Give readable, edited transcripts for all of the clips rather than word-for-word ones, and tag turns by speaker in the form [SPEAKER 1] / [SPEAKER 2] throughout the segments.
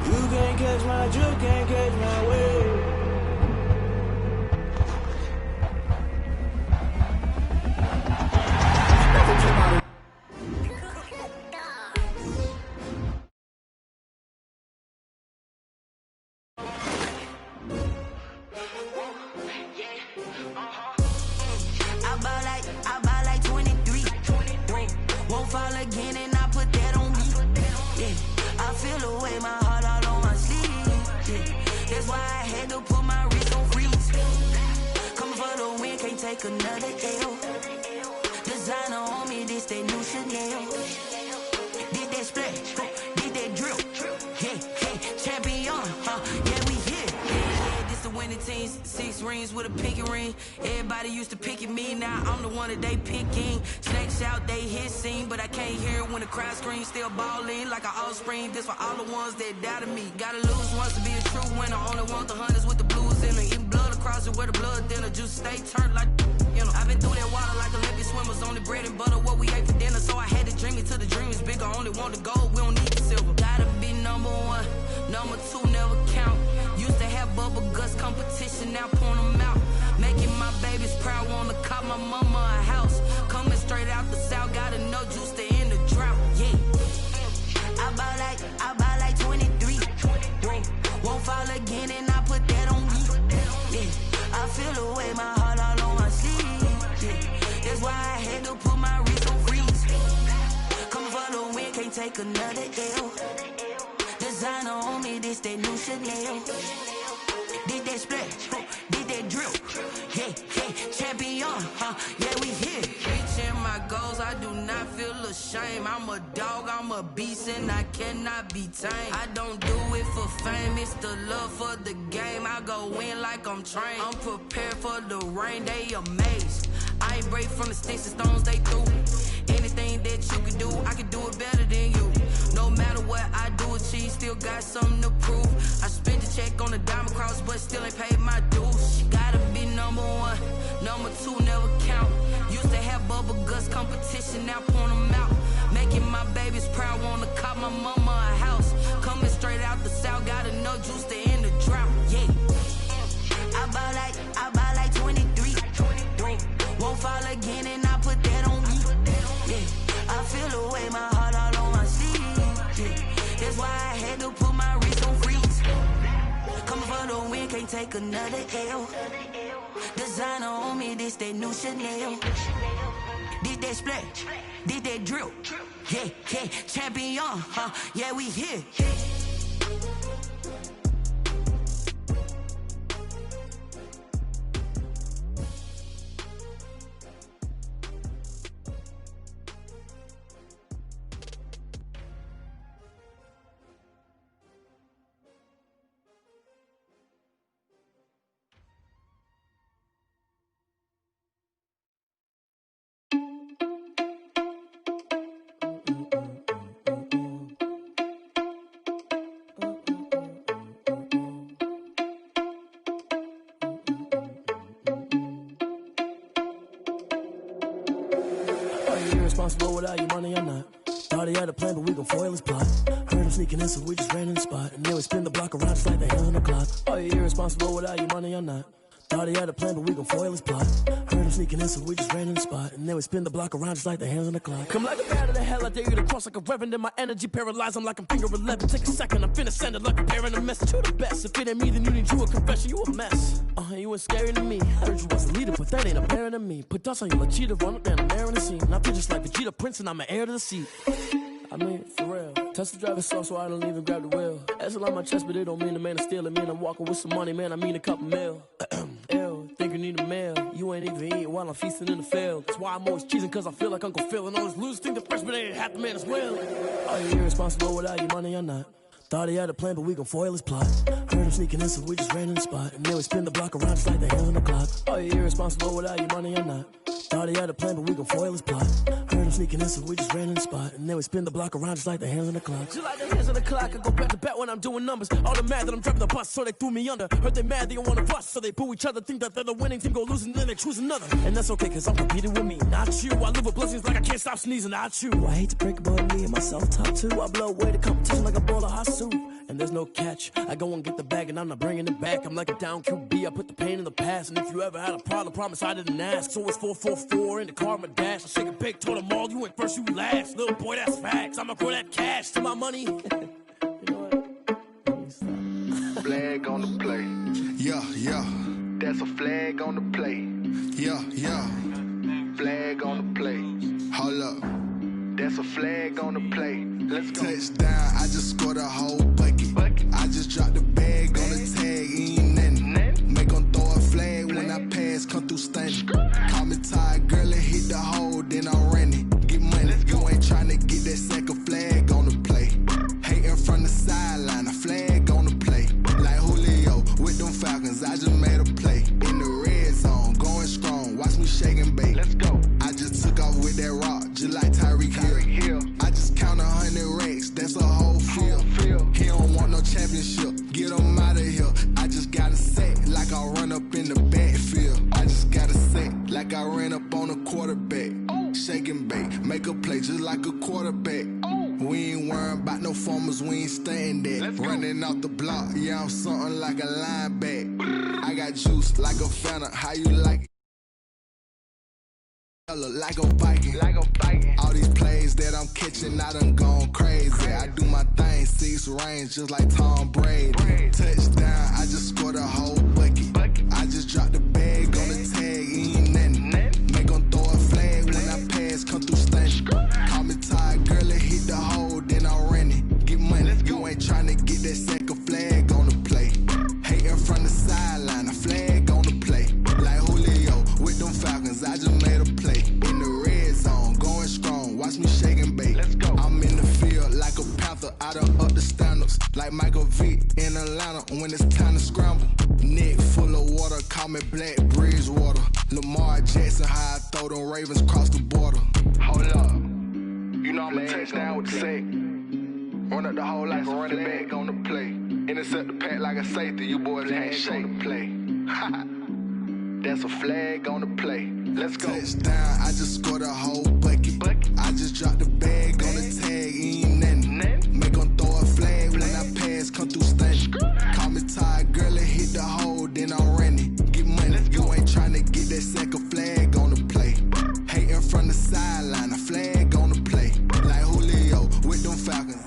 [SPEAKER 1] You can't catch my wave.
[SPEAKER 2] I buy like 23. Won't fall again and I put that on me. Yeah, I feel the way, my heart all on my sleeve. Yeah, that's why I had to put my wrist on freeze. Coming for the win, can't take another L. Designer on me, this that new Chanel. Did that splash, did that drill. Yeah, champion, yeah, we here. Yeah, this the winning team, 6 rings with a pinky ring. Everybody used to pick at me, now I'm the one that they picking. Snakes out, they hit scene, but I can't hear it when the crowd screams. Still balling like an offspring. This for all the ones that doubted me. Gotta lose once to be a true winner. Only want the hunters with the blues in them. Eating blood across it where the blood dinner. Juice stay turned like, you know. I've been through that water like Olympic swimmers. Only bread and butter, what we ate for dinner. So I had to dream it till the dream is bigger. Only want the gold, we don't need the silver. Gotta be number 1, number 2 never count. Used to have bubble guts competition, now point them out. Making my babies proud, wanna cop my mama a house. Coming straight out the south, gotta know juice to end the drought. Yeah, I buy like 23. Won't fall again and I put that on me. Yeah, I feel the way, my heart all on my sleeve. Yeah, that's why I had to put my wrist on freeze. Coming for the win, can't take another L. Designer on me, this that new Chanel. Did that splash, did that drill. Yeah, champion, yeah, we here. Reaching my goals, I do not feel ashamed. I'm a dog, I'm a beast, and I cannot be tamed. I don't do it for fame, it's the love for the game. I go in like I'm trained. I'm prepared for the rain, they amazed. I ain't break from the sticks and stones they threw. Anything that you can do, I can do it better than you. No matter what I do, achieve, still got something to prove. I spent the check on the diamond cross, but still ain't paid my dues. Gotta be number 1, number 2 never count. Used to have bubble guts competition, now point them out. Making my babies proud, wanna cop my mama a house. Coming straight out the south, gotta know juice to end the drought. Yeah, I buy like 23. Won't fall again and I put that on me. Yeah, I feel the way, my heart all on my sleeve. Yeah, that's why I had to put my wrist on freeze. Coming for the win, can't take another L. Designer on me, this that new Chanel. Did that splash, did that drill. Yeah, champion, yeah, we here.
[SPEAKER 3] Irresponsible without your money, I'm not. Thought he had a plan, but we gon' foil his plot. Heard him sneaking in, so we just ran in the spot. And then we spin the block around just like the hands on the clock. Oh, you're irresponsible without your money, I'm not. Thought he had a plan, but we gon' foil his plot. Heard him sneaking in, so we just ran in the spot. And then we spin the block around just like the hands on the clock. Come like a bat of the hell, I dare you to cross like a reverend. And my energy paralyzed, I'm like I'm finger 11. Take a second, I'm finna send it like a parent a message to the best. If it ain't me, then you need you a confession, you a mess. You ain't scary to me. Heard you was a leader, but that ain't apparent to me. Put dust on you like cheetah, run up down, I'm there in the scene. And I feel just like Vegeta Prince, and I'm an heir to the seat. I mean, for real. Touch the driver's soft, so I don't even grab the wheel. That's on my chest, but it don't mean the man is stealing. Mean I'm walking with some money, man, I mean a couple mil. Ew, think you need a meal. You ain't even eating while I'm feasting in the field. That's why I'm always cheesing, cause I feel like Uncle Phil. And all those losers think the freshman ain't half the man as well. Are you irresponsible without your money or not? Thought he had a plan, but we gon' foil his plot. Heard him sneaking in, so we just ran in the spot. And then we spin the block around just like the hands on the clock. Are you irresponsible without your money or not? Thought he had a plan, but we gon' foil his plot. Heard him sneaking in, so we just ran in the spot. And then we spin the block around just like the hands on the clock. Just like the hands on the clock, I go back to back when I'm doing numbers. All the mad that I'm driving the bus, so they threw me under. Heard they mad, they don't wanna bust, so they boo each other. Think that they're the winning team, go losing, then they choose another. And that's okay, cause I'm competing with me, not you. I live with blessings like I can't stop sneezing, not you. I hate to break it, but me and myself top two. I blow away the competition like a bowl of hot soup. And and there's no catch. I go and get the bag and I'm not bringing it back. I'm like a down QB, I put the pain in the past. And if you ever had a problem, promise I didn't ask. So it's 444 in the car, my dash. I shake a big, told them all, you went first, you last. Little boy, that's facts. I'ma grow that cash to my money. You know what?
[SPEAKER 4] Flag on the play.
[SPEAKER 5] Yeah, yeah.
[SPEAKER 4] That's a flag on the play.
[SPEAKER 5] Yeah, yeah.
[SPEAKER 4] Flag on the play.
[SPEAKER 5] Hold up.
[SPEAKER 4] That's a flag on the play. Let's go.
[SPEAKER 5] Touchdown, I just scored a whole bucket. I just dropped the bag on the tag, ain't nothing. Make them throw a flag when I pass, come through stunning. Call me tired, girl, and hit the hole, then I'm running. Get money, you ain't trying to get that second flag on the play. Hating from the sideline, a flag on the play. Like Julio with them Falcons, I just made a play. In the red zone, going strong, watch me shake and bake.
[SPEAKER 4] Let's go.
[SPEAKER 5] I just took off with that rock, just like Tyreek Hill. I just count 100 racks, that's a whole field. He don't want no championship, get him out of here. I just got a set, like I run up in the backfield. I just got a set, like I ran up on a quarterback. Shake and bake, make a play just like a quarterback. We ain't worrying about no formers, we ain't staying there. Running off the block, yeah, I'm something like a linebacker. I got juice like a Fanta, how you like it? Like a Viking, all these plays that I'm catching, I done gone crazy. I do my thing, 6 range, just like Tom Brady. Touchdown, I just scored a whole bucket. I just dropped the bag on the tag, ain't nothing. Make them throw a flag when I pass, come through stunning. Call me tired, girl, and hit the hole, then I'm running. Get money, you ain't trying to get that second flag on the play. Hating from the sideline, a flag on the play. Like Julio with them Falcons, I just made a play. In the red zone, going strong, watch me shake and bake.
[SPEAKER 4] Let's go.
[SPEAKER 5] I'm in the field like a panther, I done up the standards. Like Michael Vick in Atlanta when it's time to scramble. Neck full of water, call me Black Bridgewater. Lamar Jackson, how I throw them Ravens cross the border.
[SPEAKER 4] Hold up. You know I'm a touchdown with the sack. Run up the whole like a running back on the play. Intercept the pack like a safety, you boys ain't shake the play. That's a flag on the play. Let's go.
[SPEAKER 5] Touchdown, I just scored a whole bucket. I just dropped the bag on the tag, ain't nothing. Make them throw a flag when I pass, come through stunning. Call me tired, girl, and hit the hole, then I'm running. Get money, you ain't trying to get that second flag on the play. Hating from the sideline, a flag on the play. Like Julio with them Falcons.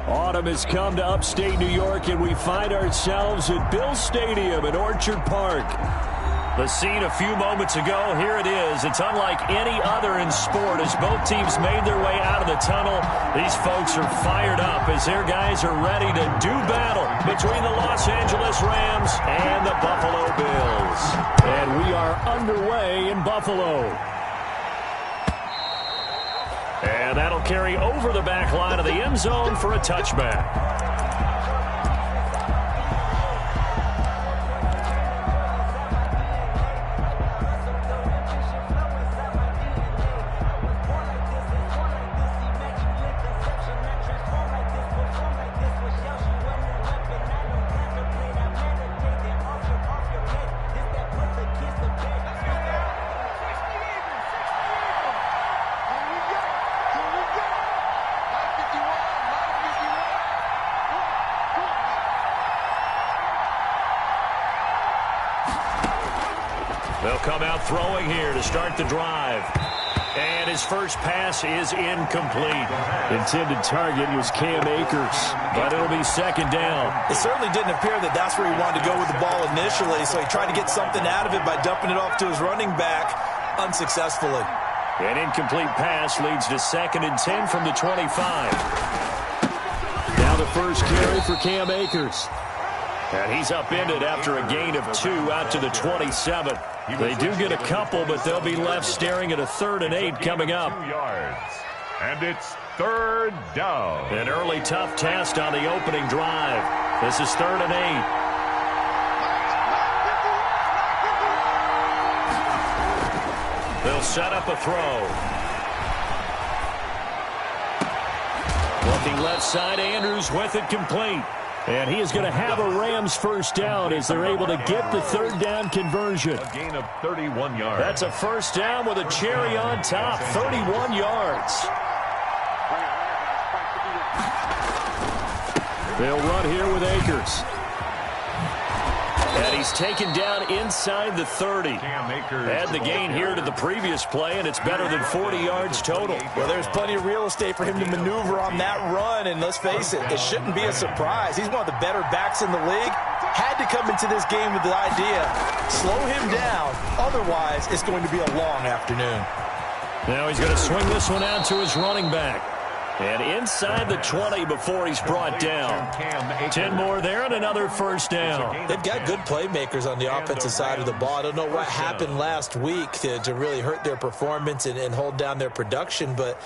[SPEAKER 6] Autumn has come to upstate New York, and we find ourselves at Bill Stadium in Orchard Park. The scene a few moments ago, here it is. It's unlike any other in sport as both teams made their way out of the tunnel. These folks are fired up as their guys are ready to do battle between the Los Angeles Rams and the Buffalo Bills. And we are underway in Buffalo. And that'll carry over the back line of the end zone for a touchback. They'll come out throwing here to start the drive. And his first pass is incomplete. Intended target was Cam Akers, but it'll be second down.
[SPEAKER 7] It certainly didn't appear that that's where he wanted to go with the ball initially, so he tried to get something out of it by dumping it off to his running back unsuccessfully.
[SPEAKER 6] An incomplete pass leads to 2nd and 10 from the 25. Now the first carry for Cam Akers. And he's upended after a gain of 2 out to the 27. They do get a couple, but they'll be left staring at a 3rd and 8 coming up.
[SPEAKER 8] 2 yards. And it's 3rd down.
[SPEAKER 6] An early tough test on the opening drive. This is 3rd and 8. They'll set up a throw. Looking left side, Andrews with it complete. And he is going to have a Rams first down as they're able to get the 3rd down conversion.
[SPEAKER 8] A gain of 31 yards.
[SPEAKER 6] That's a first down with a cherry on top, 31 yards. They'll run here with Akers. And he's taken down inside the 30. Add the gain here to the previous play, and it's better than 40 yards total.
[SPEAKER 7] Well, there's plenty of real estate for him to maneuver on that run, and let's face it, it shouldn't be a surprise. He's one of the better backs in the league. Had to come into this game with the idea, slow him down, otherwise it's going to be a long afternoon.
[SPEAKER 6] Now he's going to swing this one out to his running back. And inside the 20 before he's brought down. 10 more there and another first down.
[SPEAKER 7] They've got good playmakers on the offensive side of the ball. I don't know what happened last week to really hurt their performance and hold down their production, but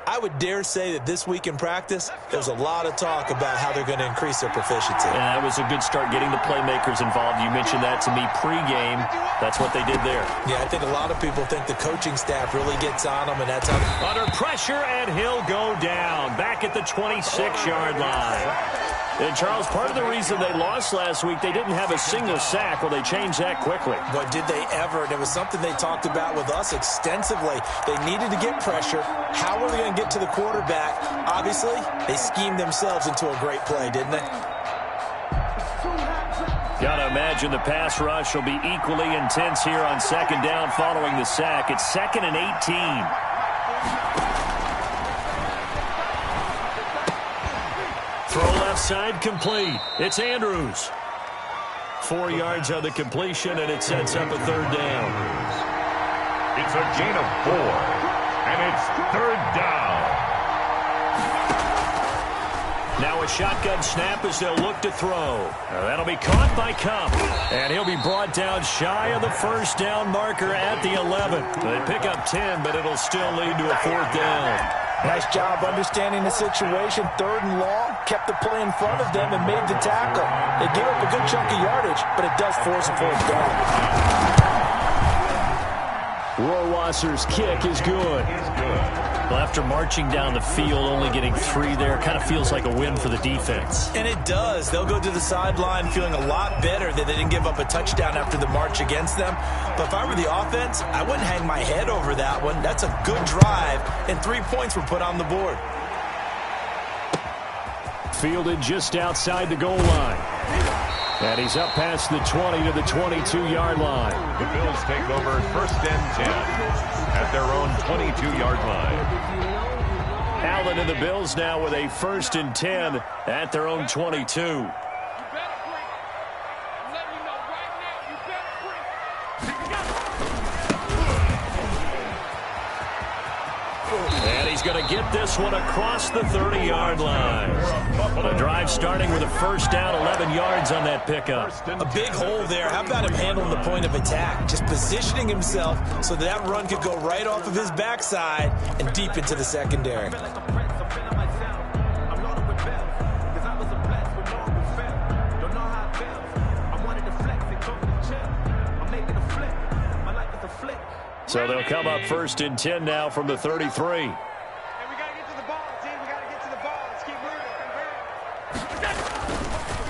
[SPEAKER 7] I would dare say that this week in practice, there's a lot of talk about how they're going to increase their proficiency.
[SPEAKER 6] And that was a good start getting the playmakers involved. You mentioned that to me pregame. That's what they did there.
[SPEAKER 7] Yeah, I think a lot of people think the coaching staff really gets on them, and that's how
[SPEAKER 6] under pressure, and he'll go down back at the 26-yard line. And, Charles, part of the reason they lost last week, they didn't have a single sack. Well, they changed that quickly.
[SPEAKER 7] But did they ever? And it was something they talked about with us extensively. They needed to get pressure. How were they going to get to the quarterback? Obviously, they schemed themselves into a great play, didn't they?
[SPEAKER 6] Got to imagine the pass rush will be equally intense here on second down following the sack. It's 2nd and 18. Throw left side complete. It's Andrews. 4 yards on the completion, and it sets up a third down.
[SPEAKER 8] It's a gain of 4, and it's third down.
[SPEAKER 6] Now a shotgun snap as they'll look to throw. That'll be caught by Cup, and he'll be brought down shy of the first down marker at the 11. They pick up 10, but it'll still lead to a fourth down.
[SPEAKER 7] Nice job understanding the situation. 3rd and long, kept the play in front of them and made the tackle. They gave up a good chunk of yardage, but it does force a fourth down.
[SPEAKER 6] Rohrwasser's kick is good. Well, after marching down the field, only getting 3 there, kind of feels like a win for the defense.
[SPEAKER 7] And it does. They'll go to the sideline feeling a lot better that they didn't give up a touchdown after the march against them. But if I were the offense, I wouldn't hang my head over that one. That's a good drive, and 3 points were put on the board.
[SPEAKER 6] Fielded just outside the goal line. And he's up past the 20 to the 22-yard line.
[SPEAKER 8] The Bills take over 1st and 10 at their own 22-yard line.
[SPEAKER 6] Allen and the Bills now with a 1st and 10 at their own 22. And he's going to get this one across the 30-yard line. The drive starting with a first down, 11 yards on that pickup.
[SPEAKER 7] A big hole there. How about him handling the point of attack? Just positioning himself so that run could go right off of his backside and deep into the secondary.
[SPEAKER 6] So they'll come up 1st and 10 now from the 33.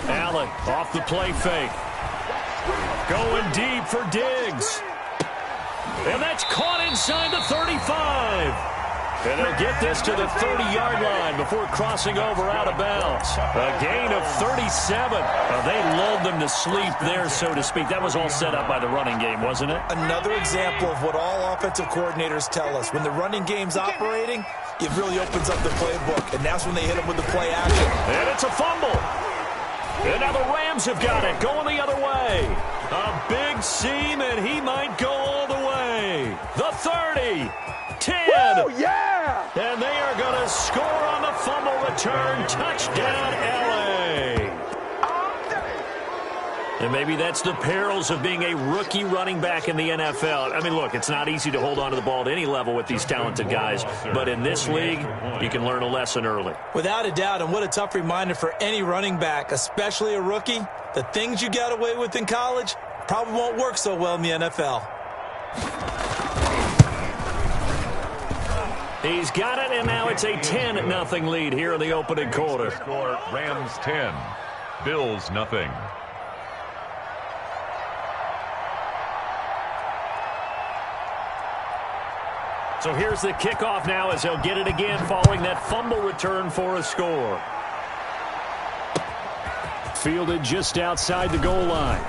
[SPEAKER 6] Allen off the play fake. Going deep for Diggs. And that's caught inside the 35. And they'll get this to the 30-yard line before crossing over out of bounds. A gain of 37. They lulled them to sleep there, so to speak. That was all set up by the running game, wasn't it?
[SPEAKER 7] Another example of what all offensive coordinators tell us. When the running game's operating, it really opens up the playbook, and that's when they hit them with the play action.
[SPEAKER 6] And it's a fumble. And now the Rams have got it, going the other way. A big seam, and he might go all the way. The 30, 10.
[SPEAKER 7] Woo, yeah!
[SPEAKER 6] And they are going to score on the fumble return. Touchdown, L.A. And maybe that's the perils of being a rookie running back in the NFL. I mean, look, it's not easy to hold on to the ball at any level with these talented guys. But in this league, you can learn a lesson early.
[SPEAKER 7] Without a doubt, and what a tough reminder for any running back, especially a rookie. The things you got away with in college probably won't work so well in the NFL.
[SPEAKER 6] He's got it, and now it's a 10-0 lead here in the opening quarter.
[SPEAKER 8] Score Rams 10, Bills nothing.
[SPEAKER 6] So here's the kickoff now as they'll get it again following that fumble return for a score. fielded just outside the goal line.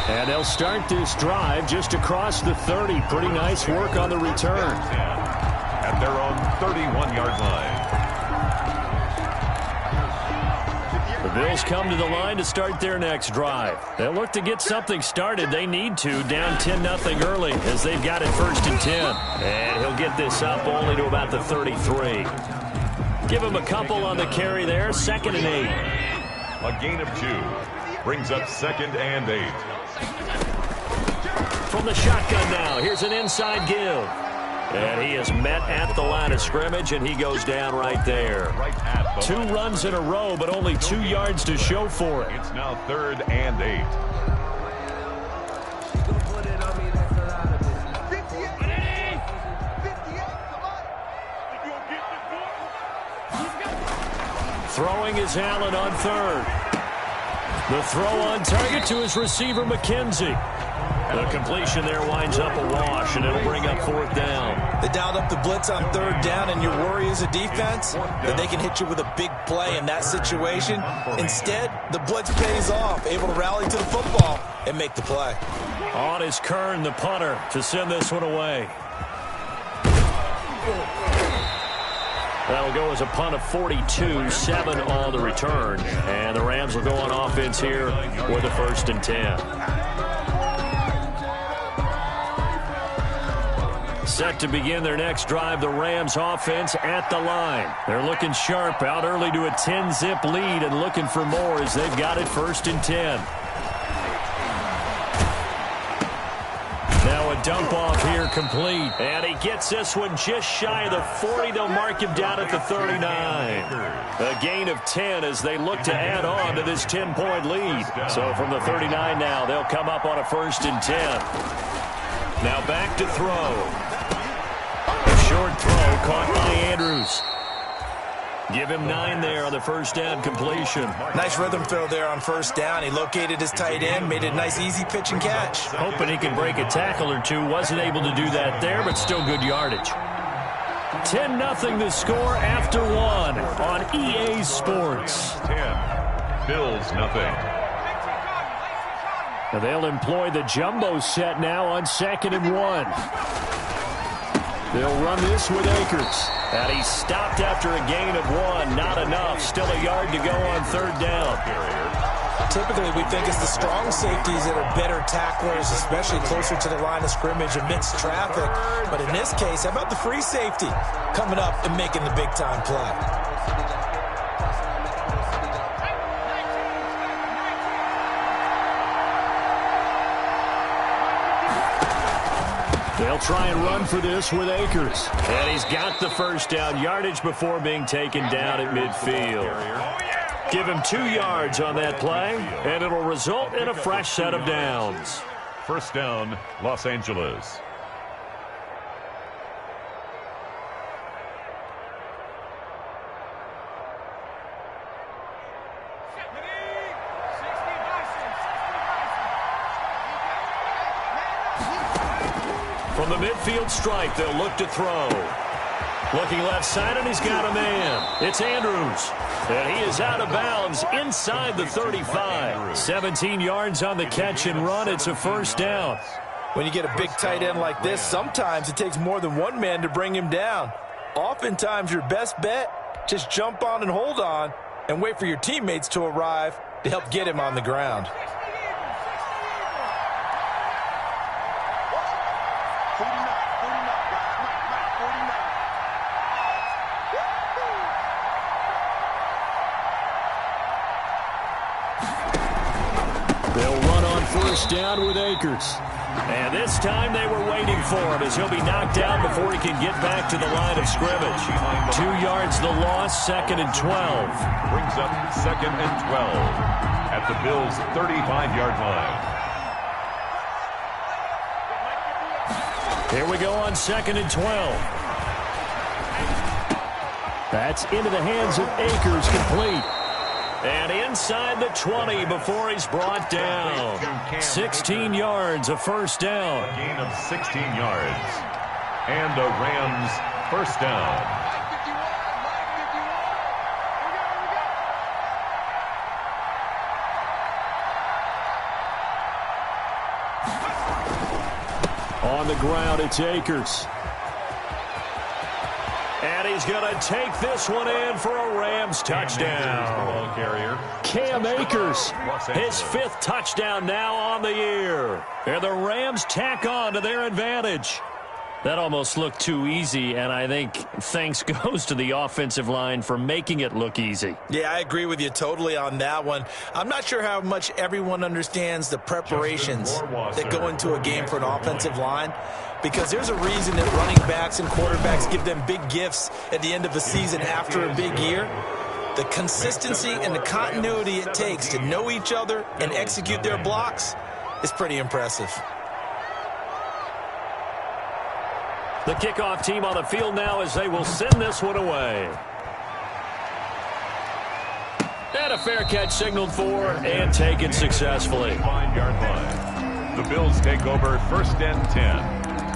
[SPEAKER 6] And they'll start this drive just across the 30. Pretty nice work on the return.
[SPEAKER 8] At their own 31-yard line.
[SPEAKER 6] The Bills come to the line to start their next drive. They'll look to get something started. They need to, down 10-0 early as they've got it 1st and 10. And he'll get this up only to about the 33. Give him a couple on the carry there, 2nd and 8.
[SPEAKER 8] A gain of 2 brings up 2nd and 8.
[SPEAKER 6] From the shotgun now, here's an inside give. And he is met at the line of scrimmage, and he goes down right there. 2 runs in a row, but only 2 yards to show for it.
[SPEAKER 8] It's now 3rd and 8.
[SPEAKER 6] Throwing is Allen on 3rd. The throw on target to his receiver, McKenzie. The completion there winds up a wash, and it'll bring up 4th down.
[SPEAKER 7] They dialed up the blitz on 3rd down, and your worry as a defense that they can hit you with a big play in that situation. Instead, the blitz pays off, able to rally to the football and make the play.
[SPEAKER 6] On is Kern, the punter, to send this one away. That'll go as a punt of 42, 7 on the return. And the Rams will go on offense here with a 1st and 10. Set to begin their next drive, the Rams offense at the line. They're looking sharp, out early to a 10-zip lead and looking for more as they've got it 1st and 10. Now a dump off here complete. And he gets this one just shy of the 40. They'll mark him down at the 39. A gain of 10 as they look to add on to this 10-point lead. So from the 39 now, they'll come up on a 1st and 10. Now back to throw. A short throw caught by Andrews. Give him 9 there on the 1st down completion.
[SPEAKER 7] Nice rhythm throw there on 1st down. He located his tight end, made a nice easy pitch and catch.
[SPEAKER 6] Hoping he can break a tackle or two. Wasn't able to do that there, but still good yardage. 10-0 the score after 1 on EA Sports.
[SPEAKER 8] 10. Bills nothing.
[SPEAKER 6] They'll employ the jumbo set now on 2nd and 1. They'll run this with Akers. And he stopped after a gain of 1. Not enough. Still a yard to go on 3rd down.
[SPEAKER 7] Typically, we think it's the strong safeties that are better tacklers, especially closer to the line of scrimmage amidst traffic. But in this case, how about the free safety coming up and making the big-time play?
[SPEAKER 6] They'll try and run for this with Akers. And he's got the 1st down yardage before being taken down at midfield. Give him 2 yards on that play, and it'll result in a fresh set of downs.
[SPEAKER 8] 1st down, Los Angeles.
[SPEAKER 6] From the midfield stripe, they'll look to throw. Looking left side, and he's got a man. It's Andrews. And he is out of bounds inside the 35. 17 yards on the catch and run. It's a 1st down.
[SPEAKER 7] When you get a big tight end like this, sometimes it takes more than one man to bring him down. Oftentimes, your best bet, just jump on and hold on and wait for your teammates to arrive to help get him on the ground.
[SPEAKER 6] They'll run on 1st down with Akers. And this time they were waiting for him as he'll be knocked out before he can get back to the line of scrimmage. 2 yards the loss, 2nd and 12.
[SPEAKER 8] Brings up 2nd and 12 at the Bills' 35-yard line.
[SPEAKER 6] Here we go on 2nd and 12. That's into the hands of Akers, complete. And inside the 20 before he's brought down. 16 yards, a 1st down.
[SPEAKER 8] A gain of 16 yards. And a Rams 1st down.
[SPEAKER 6] on the ground. It's Akers. And he's going to take this one in for a Rams touchdown. Cam Akers, his 5th touchdown now on the year. And the Rams tack on to their advantage. That almost looked too easy, and I think thanks goes to the offensive line for making it look easy.
[SPEAKER 7] Yeah, I agree with you totally on that one. I'm not sure how much everyone understands the preparations that go into a game for an offensive line, because there's a reason that running backs and quarterbacks give them big gifts at the end of a season after a big year. The consistency and the continuity it takes to know each other and execute their blocks is pretty impressive.
[SPEAKER 6] The kickoff team on the field now as they will send this one away. And a fair catch signaled for and taken successfully.
[SPEAKER 8] 5-yard line. The Bills take over 1st and 10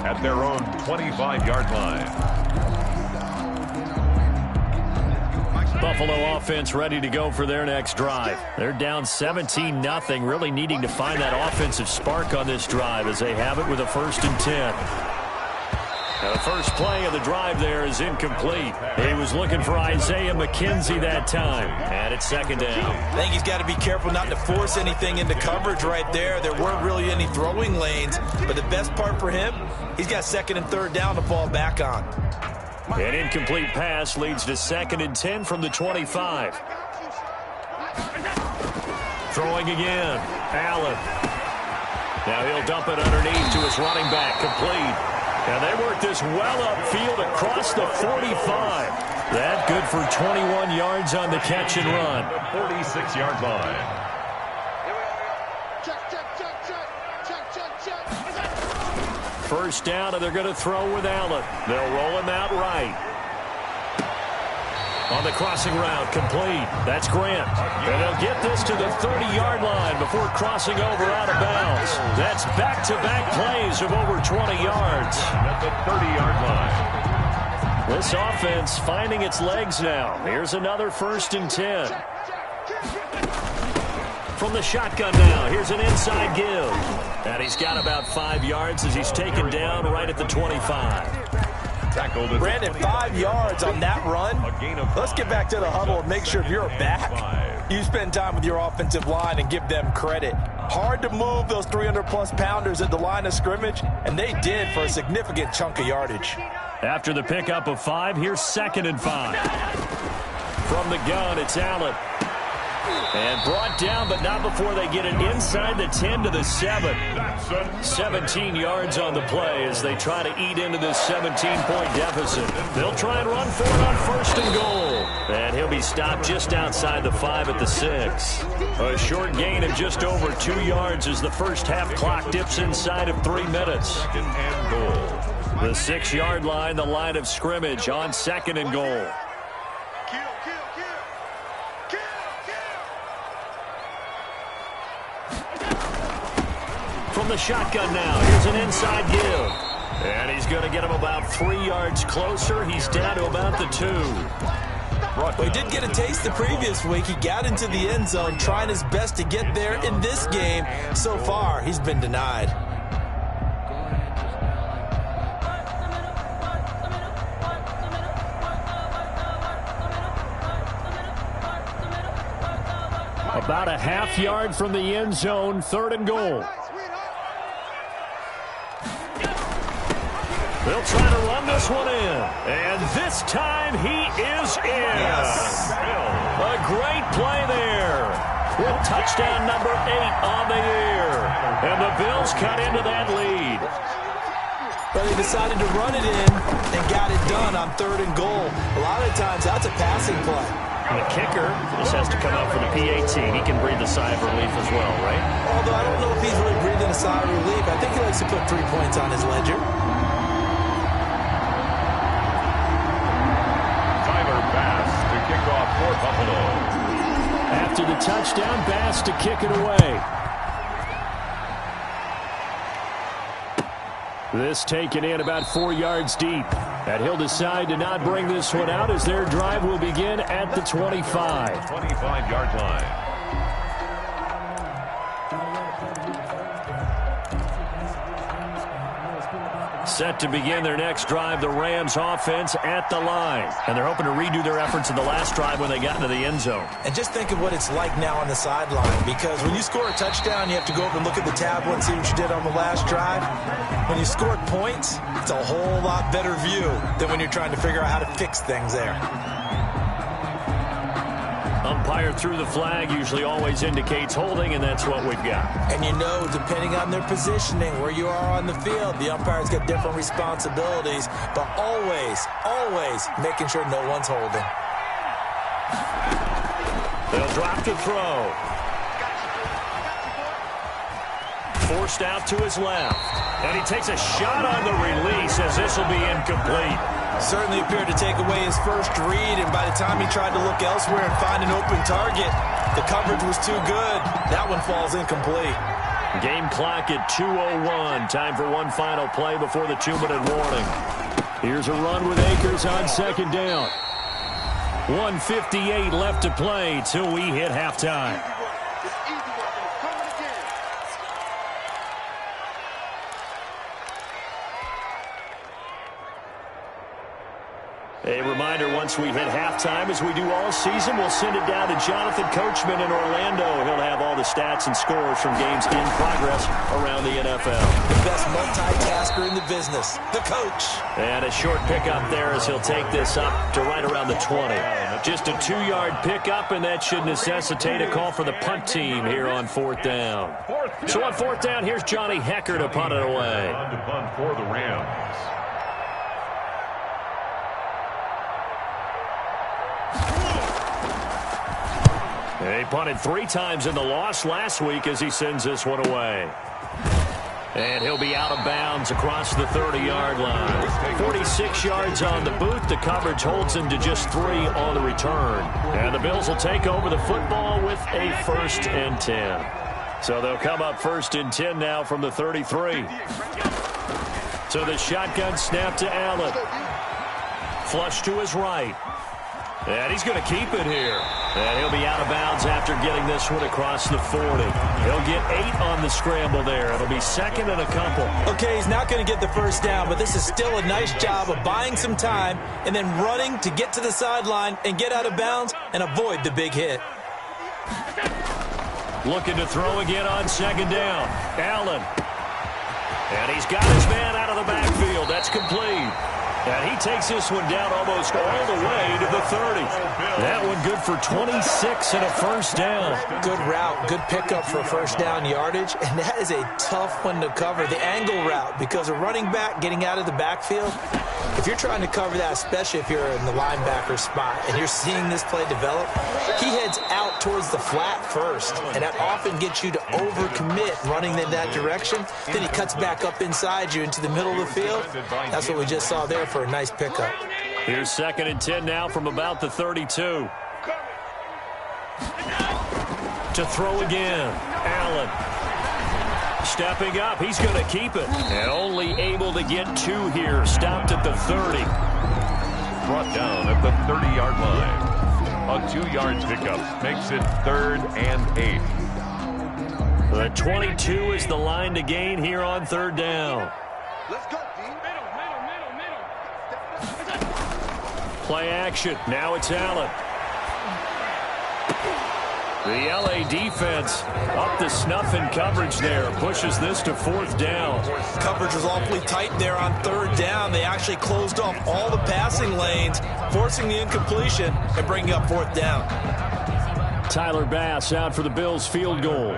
[SPEAKER 8] at their own 25-yard line.
[SPEAKER 6] Buffalo offense ready to go for their next drive. They're down 17-0, really needing to find that offensive spark on this drive as they have it with a 1st and 10. The first play of the drive there is incomplete. He was looking for Isaiah McKenzie that time. And it's 2nd down.
[SPEAKER 7] I think he's got to be careful not to force anything into coverage right there. There weren't really any throwing lanes. But the best part for him, he's got 2nd and 3rd down to fall back on.
[SPEAKER 6] An incomplete pass leads to 2nd and 10 from the 25. Throwing again. Allen. Now he'll dump it underneath to his running back. Complete. And they work this well upfield across the 45. That good for 21 yards on the catch and run.
[SPEAKER 8] 46-yard line.
[SPEAKER 6] First down, and they're going to throw with Allen. They'll roll him out right. On the crossing route, complete. That's Grant. And they'll get this to the 30-yard line before crossing over out of bounds. That's back-to-back plays of over 20 yards.
[SPEAKER 8] At the 30-yard line.
[SPEAKER 6] This offense finding its legs now. Here's another 1st and 10. From the shotgun now, here's an inside give. And he's got about 5 yards as he's taken down right at the 25.
[SPEAKER 7] Brandon, 5 yards on that run. Let's get back to the huddle and make sure if you're back, you spend time with your offensive line and give them credit. Hard to move those 300-plus pounders at the line of scrimmage, and they did for a significant chunk of yardage.
[SPEAKER 6] After the pickup of 5, here's 2nd and 5. From the gun, it's Allen. And brought down, but not before they get it inside the 10 to the 7. 17 yards on the play as they try to eat into this 17-point deficit. They'll try and run for it on 1st and goal. And he'll be stopped just outside the 5 at the 6. A short gain of just over 2 yards as the first half clock dips inside of 3 minutes.
[SPEAKER 8] 2nd and goal.
[SPEAKER 6] The 6-yard line, the line of scrimmage on 2nd and goal. From the shotgun now, here's an inside give. And he's going to get him about 3 yards closer. He's down to about the 2.
[SPEAKER 7] Well, he did get a taste the previous week. He got into the end zone trying his best to get there in this game. So far, he's been denied.
[SPEAKER 6] About a half yard from the end zone, 3rd and goal. They'll try to run this one in. And this time he is in.
[SPEAKER 7] Yes.
[SPEAKER 6] A great play there. With touchdown number 8 on the year. And the Bills cut into that lead.
[SPEAKER 7] But they decided to run it in and got it done on 3rd and goal. A lot of times that's a passing play.
[SPEAKER 6] And the kicker just has to come up for the PAT. He can breathe a sigh of relief as well, right?
[SPEAKER 7] Although I don't know if he's really breathing a sigh of relief. I think he likes to put 3 points on his ledger.
[SPEAKER 8] For Buffalo.
[SPEAKER 6] After the touchdown, Bass to kick it away. This taken in about 4 yards deep. And he'll decide to not bring this one out as their drive will begin at the 25.
[SPEAKER 8] 25-yard line.
[SPEAKER 6] Set to begin their next drive, the Rams offense at the line. And they're hoping to redo their efforts in the last drive when they got into the end zone.
[SPEAKER 7] And just think of what it's like now on the sideline, because when you score a touchdown, you have to go over and look at the tablet and see what you did on the last drive. When you scored points, it's a whole lot better view than when you're trying to figure out how to fix things there.
[SPEAKER 6] Umpire threw the flag, usually always indicates holding, and that's what we've got.
[SPEAKER 7] And you know, depending on their positioning, where you are on the field, the umpire's got different responsibilities, but always, always making sure no one's holding.
[SPEAKER 6] They'll drop to throw. Forced out to his left. And he takes a shot on the release as this will be incomplete.
[SPEAKER 7] Certainly appeared to take away his first read, and by the time he tried to look elsewhere and find an open target, the coverage was too good. That one falls incomplete.
[SPEAKER 6] Game clock at 2:01. Time for one final play before the 2-minute warning. Here's a run with Akers on second down. 1:58 left to play till we hit halftime. A reminder, once we hit halftime, as we do all season, we'll send it down to Jonathan Coachman in Orlando. He'll have all the stats and scores from games in progress around the NFL.
[SPEAKER 7] The best multitasker in the business, the coach.
[SPEAKER 6] And a short pickup there as he'll take this up to right around the 20. Just a 2-yard pickup, and that should necessitate a call for the punt team here on 4th down. So on 4th down, here's Johnny Hecker to punt it away.
[SPEAKER 8] On to punt for the Rams.
[SPEAKER 6] He punted 3 times in the loss last week as he sends this one away. And he'll be out of bounds across the 30-yard line. 46 yards on the boot. The coverage holds him to just 3 on the return. And the Bills will take over the football with a 1st and 10. So they'll come up 1st and 10 now from the 33. So the shotgun snap to Allen. Flush to his right. And he's going to keep it here. And he'll be out of bounds after getting this one across the 40. He'll get 8 on the scramble there. It'll be 2nd and a couple.
[SPEAKER 7] Okay, he's not going to get the first down, but this is still a nice job of buying some time and then running to get to the sideline and get out of bounds and avoid the big hit.
[SPEAKER 6] Looking to throw again on 2nd down. Allen. And he's got his man out of the backfield. That's complete. And he takes this one down almost all the way to the 30. That one good for 26 and a 1st down.
[SPEAKER 7] Good route, good pickup for 1st down yardage, and that is a tough one to cover, the angle route, because a running back getting out of the backfield, if you're trying to cover that, especially if you're in the linebacker spot and you're seeing this play develop, he heads out towards the flat first, and that often gets you to overcommit running in that direction. Then he cuts back up inside you into the middle of the field. That's what we just saw there for a nice pickup.
[SPEAKER 6] Here's 2nd and 10 now from about the 32. To throw again. Allen. Stepping up. He's going to keep it. And only able to get 2 here. Stopped at the 30.
[SPEAKER 8] Brought down at the 30-yard line. A 2-yard pickup makes it 3rd and 8.
[SPEAKER 6] The 22 is the line to gain here on 3rd down.
[SPEAKER 4] Let's go,
[SPEAKER 6] Play action. Now it's Allen. The LA defense up to snuff in coverage there. Pushes this to 4th down.
[SPEAKER 7] Coverage was awfully tight there on 3rd down. They actually closed off all the passing lanes, forcing the incompletion and bringing up 4th down.
[SPEAKER 6] Tyler Bass out for the Bills field goal.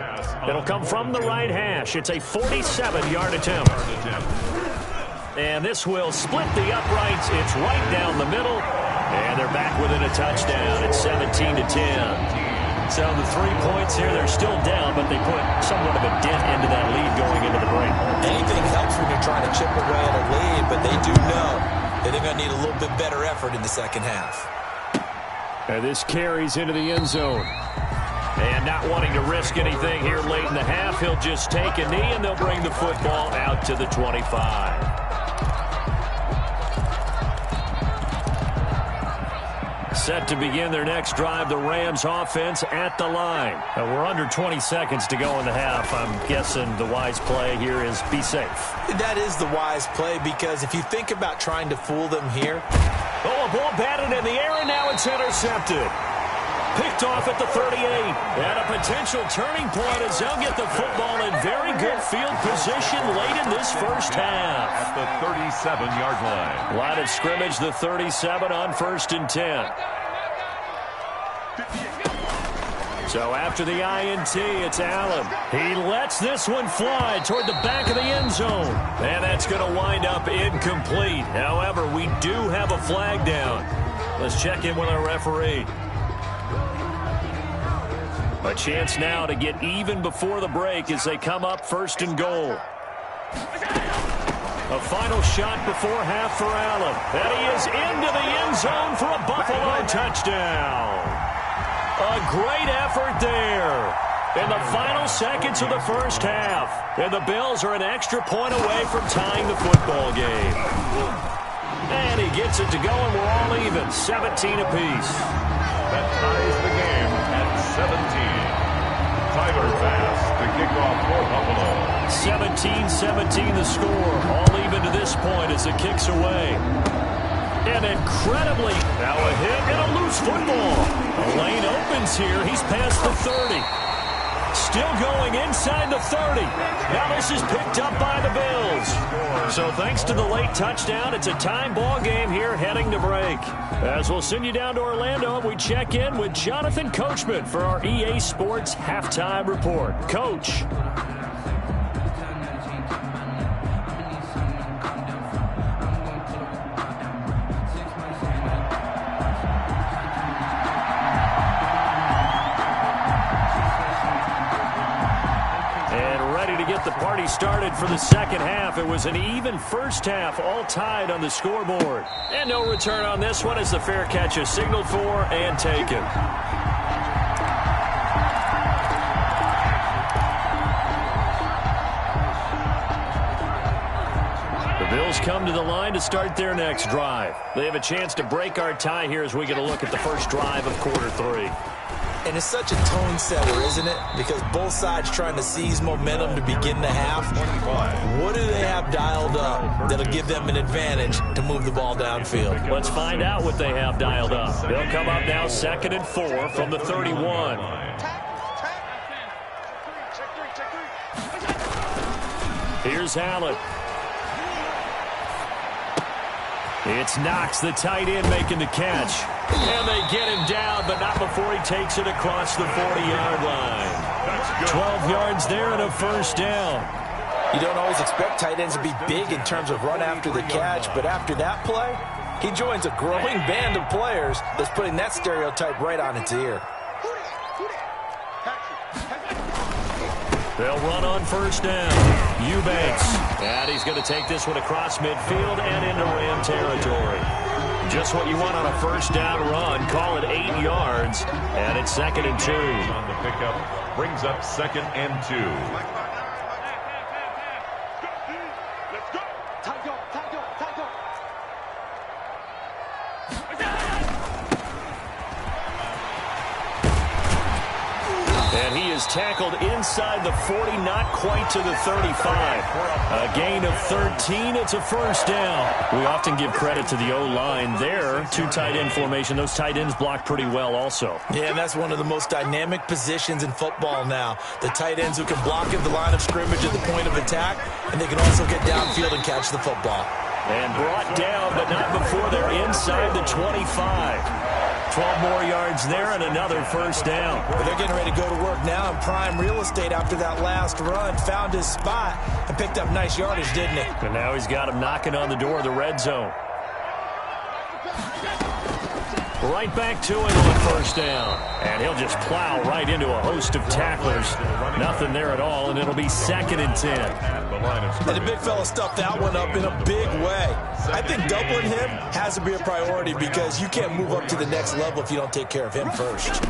[SPEAKER 6] It'll come from the right hash. It's a 47-yard attempt. And this will split the uprights. It's right down the middle. And they're back within a touchdown. It's 17-10. So the 3 points here, they're still down, but they put somewhat of a dent into that lead going into the break.
[SPEAKER 7] Anything helps when you're trying to chip away at a lead, but they do know that they're going to need a little bit better effort in the second half.
[SPEAKER 6] And this carries into the end zone. And not wanting to risk anything here late in the half, he'll just take a knee, and they'll bring the football out to the 25. set to begin their next drive. The Rams offense at the line. We're under 20 seconds to go in the half. I'm guessing the wise play here is be safe.
[SPEAKER 7] That is the wise play, because if you think about trying to fool them here.
[SPEAKER 6] Oh, a ball batted in the air, and now it's intercepted. Picked off at the 38. And a potential turning point as they'll get the football in very good field position late in this first half.
[SPEAKER 8] At the 37-yard line.
[SPEAKER 6] Line of scrimmage, the 37 on 1st and 10. So after the INT, it's Allen. He lets this one fly toward the back of the end zone. And that's going to wind up incomplete. However, we do have a flag down. Let's check in with our referee. A chance now to get even before the break as they come up 1st and goal. A final shot before half for Allen. And he is into the end zone for a Buffalo touchdown. A great effort there in the final seconds of the first half. And the Bills are an extra point away from tying the football game. And he gets it to go, and we're all even, 17 apiece.
[SPEAKER 8] That ties the game at 17. Tyler Bass, the kickoff for Buffalo.
[SPEAKER 6] 17-17 the score. All even to this point as it kicks away. And incredibly, now a hit and a loose football. A lane opens here. He's past the 30. Still going inside the 30. Now this is picked up by the Bills. So thanks to the late touchdown, it's a time ball game here heading to break. As we'll send you down to Orlando, we check in with Jonathan Coachman for our EA Sports Halftime Report. Coach. The party started for the second half. It was an even first half, all tied on the scoreboard. And no return on this one as the fair catch is signaled for and taken. The Bills come to the line to start their next drive. They have a chance to break our tie here as we get a look at the first drive of quarter 3.
[SPEAKER 7] And it's such a tone setter, isn't it? Because both sides trying to seize momentum to begin the half. What do they have dialed up that'll give them an advantage to move the ball downfield?
[SPEAKER 6] Let's find out what they have dialed up. They'll come up now 2nd and 4 from the 31. Here's Allen. It's Knox, the tight end, making the catch. And they get him down, but not before he takes it across the 40-yard line. 12 yards there and a first down.
[SPEAKER 7] You don't always expect tight ends to be big in terms of run after the catch, but after that play, he joins a growing band of players that's putting that stereotype right on its ear.
[SPEAKER 6] They'll run on first down. Eubanks. And he's going to take this one across midfield and into Ram territory. Just what you want on a first down run. Call it 8 yards. And it's 2nd and 2.
[SPEAKER 8] On the pickup, brings up 2nd and 2.
[SPEAKER 6] And he is tackled inside the 40, not quite to the 35. A gain of 13. It's a first down. We often give credit to the O-line there. 2 tight end formation. Those tight ends block pretty well also.
[SPEAKER 7] Yeah, and that's one of the most dynamic positions in football now. The tight ends who can block at the line of scrimmage at the point of attack, and they can also get downfield and catch the football.
[SPEAKER 6] And brought down, but not before they're inside the 25. 12 more yards there and another first down.
[SPEAKER 7] But they're getting ready to go to work now in prime real estate after that last run. Found his spot and picked up nice yardage, didn't he?
[SPEAKER 6] And now he's got him knocking on the door of the red zone. Right back to him on first down. And he'll just plow right into a host of tacklers. Nothing there at all, and it'll be 2nd and 10.
[SPEAKER 7] And the big fella stuffed that one up in a big way. I think doubling him has to be a priority because you can't move up to the next level if you don't take care of him first.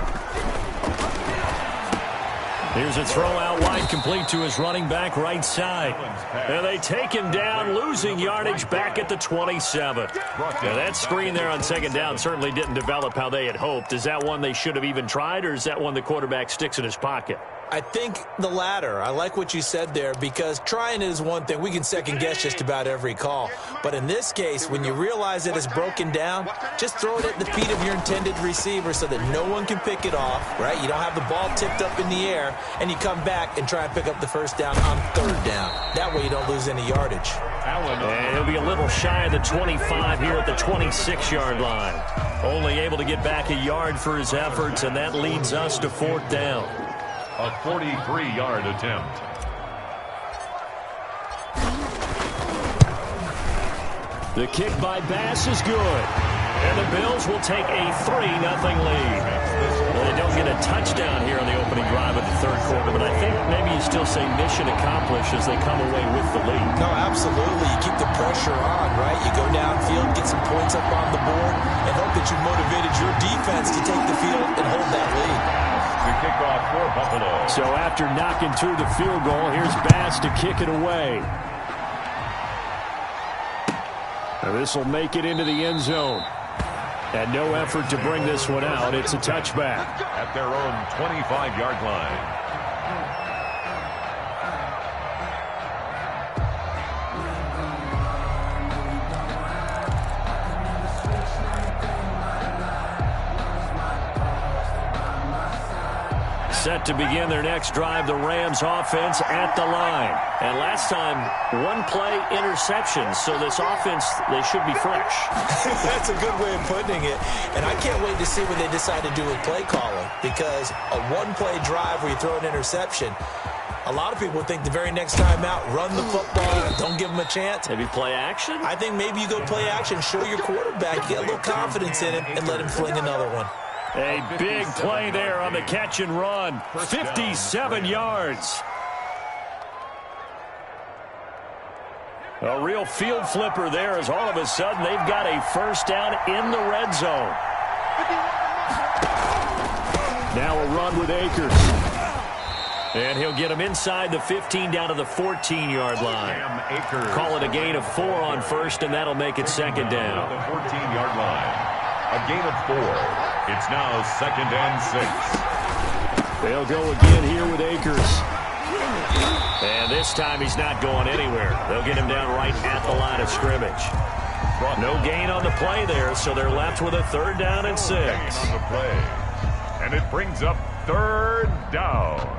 [SPEAKER 6] Here's a throw out wide, complete to his running back right side. And they take him down, losing yardage back at the 27. Now that screen there on second down certainly didn't develop how they had hoped. Is that one they should have even tried, or is that one the quarterback sticks in his pocket?
[SPEAKER 7] I think the latter. I like what you said there, because trying it is one thing. We can second-guess just about every call. But in this case, when you realize it is broken down, just throw it at the feet of your intended receiver so that no one can pick it off, right? You don't have the ball tipped up in the air, and you come back and try and pick up the first down on third down. That way you don't lose any yardage.
[SPEAKER 6] And he'll be a little shy of the 25 here at the 26-yard line. Only able to get back a yard for his efforts, and that leads us to fourth down.
[SPEAKER 8] A 43-yard attempt.
[SPEAKER 6] The kick by Bass is good. And the Bills will take a 3-0 lead. Well, they don't get a touchdown here on the opening drive of the third quarter, but I think maybe you still say mission accomplished as they come away with the lead.
[SPEAKER 7] No, absolutely. You keep the pressure on, right? You go downfield, get some points up on the board, and hope that you motivated your defense to take the field and hold that lead.
[SPEAKER 8] The kickoff for Buffalo.
[SPEAKER 6] So after knocking through the field goal, here's Bass to kick it away. Now this will make it into the end zone. And no effort to bring this one out. It's a touchback.
[SPEAKER 8] At their own 25-yard line.
[SPEAKER 6] Set to begin their next drive, the Rams offense at the line. And last time, one-play interception, so this offense, they should be fresh.
[SPEAKER 7] That's a good way of putting it. And I can't wait to see what they decide to do with play calling, because a one-play drive where you throw an interception, a lot of people think the very next time out, run the football, don't give them a chance.
[SPEAKER 6] Maybe play action?
[SPEAKER 7] I think maybe you go play action, show your quarterback, get a little confidence in him, and let him fling another one.
[SPEAKER 6] A big play there on the catch and run. 57 yards. A real field flipper there, as all of a sudden they've got a first down in the red zone. Now a run with Akers. And he'll get him inside the 15 down to the 14-yard line. Call it a gain of 4 on first, and that'll make it second down.
[SPEAKER 8] The 14-yard line. A gain of 4. It's now 2nd and 6.
[SPEAKER 6] They'll go again here with Akers. And this time he's not going anywhere. They'll get him down right at the line of scrimmage. No gain on the play there, so they're left with a 3rd down and 6.
[SPEAKER 8] On the play. And it brings up 3rd down.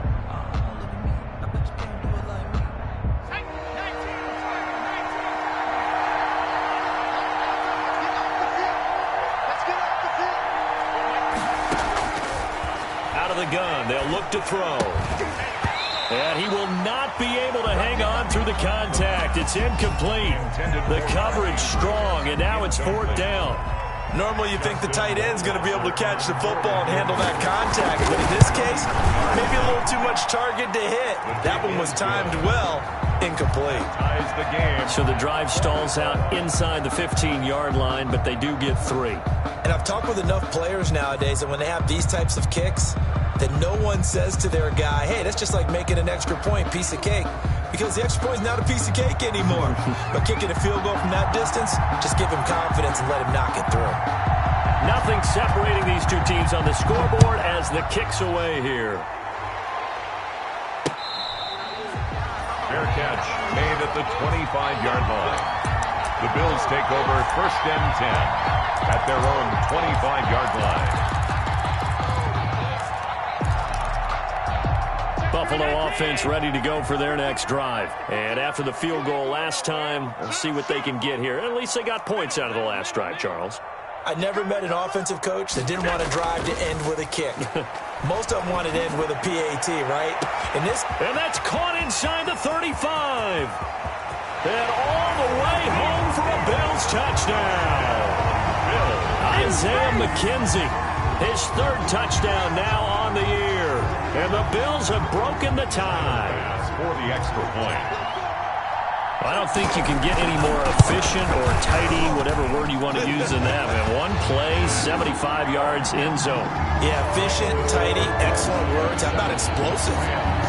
[SPEAKER 6] Gun. They'll look to throw. And he will not be able to hang on through the contact. It's incomplete. The coverage strong, and now it's 4th down.
[SPEAKER 7] Normally you think the tight end's going to be able to catch the football and handle that contact, but in this case, maybe a little too much target to hit. That one was timed well. Incomplete.
[SPEAKER 8] Ties the game.
[SPEAKER 6] So the drive stalls out inside the 15-yard line, but they do get 3.
[SPEAKER 7] And I've talked with enough players nowadays that when they have these types of kicks, that no one says to their guy, hey, that's just like making an extra point, piece of cake. Because the extra point is not a piece of cake anymore. But kicking a field goal from that distance, just give him confidence and let him knock it through.
[SPEAKER 6] Nothing separating these two teams on the scoreboard as the kick's away here.
[SPEAKER 8] Fair catch made at the 25-yard line. The Bills take over 1st and 10 at their own 25-yard line.
[SPEAKER 6] Buffalo offense ready to go for their next drive. And after the field goal last time, we'll see what they can get here. At least they got points out of the last drive, Charles.
[SPEAKER 7] I never met an offensive coach that didn't want a drive to end with a kick. Most of them wanted to end with a PAT, right? And
[SPEAKER 6] that's caught inside the 35. And all the way home for a Bills touchdown. Isaiah McKenzie, his 3rd touchdown now on the year. And the Bills have broken the tie.
[SPEAKER 8] For the extra point.
[SPEAKER 6] I don't think you can get any more efficient or tidy, whatever word you want to use in that. Man, one play, 75 yards in zone.
[SPEAKER 7] Yeah, efficient, tidy, excellent words. How about explosive?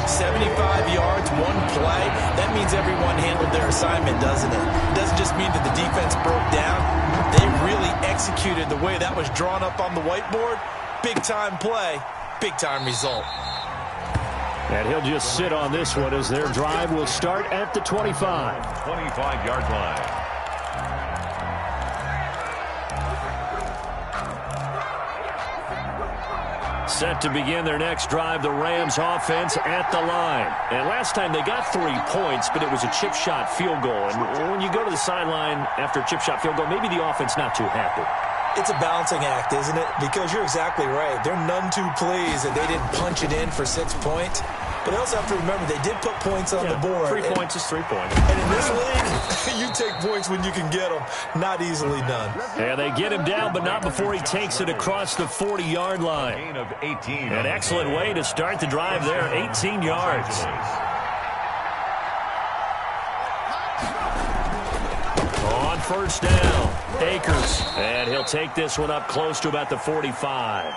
[SPEAKER 7] 75 yards, one play. That means everyone handled their assignment, doesn't it? It doesn't just mean that the defense broke down. They really executed the way that was drawn up on the whiteboard. Big-time play, big-time result.
[SPEAKER 6] And he'll just sit on this one as their drive will start at the 25.
[SPEAKER 8] 25-yard line.
[SPEAKER 6] Set to begin their next drive, the Rams offense at the line. And last time they got 3 points, but it was a chip shot field goal. And when you go to the sideline after a chip shot field goal, maybe the offense not too happy.
[SPEAKER 7] It's a balancing act, isn't it? Because you're exactly right. They're none too pleased that they didn't punch it in for 6 points. But they also have to remember they did put points on the board.
[SPEAKER 6] 3 points is 3 points.
[SPEAKER 7] And in this league, you take points when you can get them. Not easily done.
[SPEAKER 6] And they get him down, but not before he takes it across the 40-yard line.
[SPEAKER 8] Gain of 18.
[SPEAKER 6] An excellent way to start the drive there, 18 yards. On first down, Akers. And he'll take this one up close to about the 45.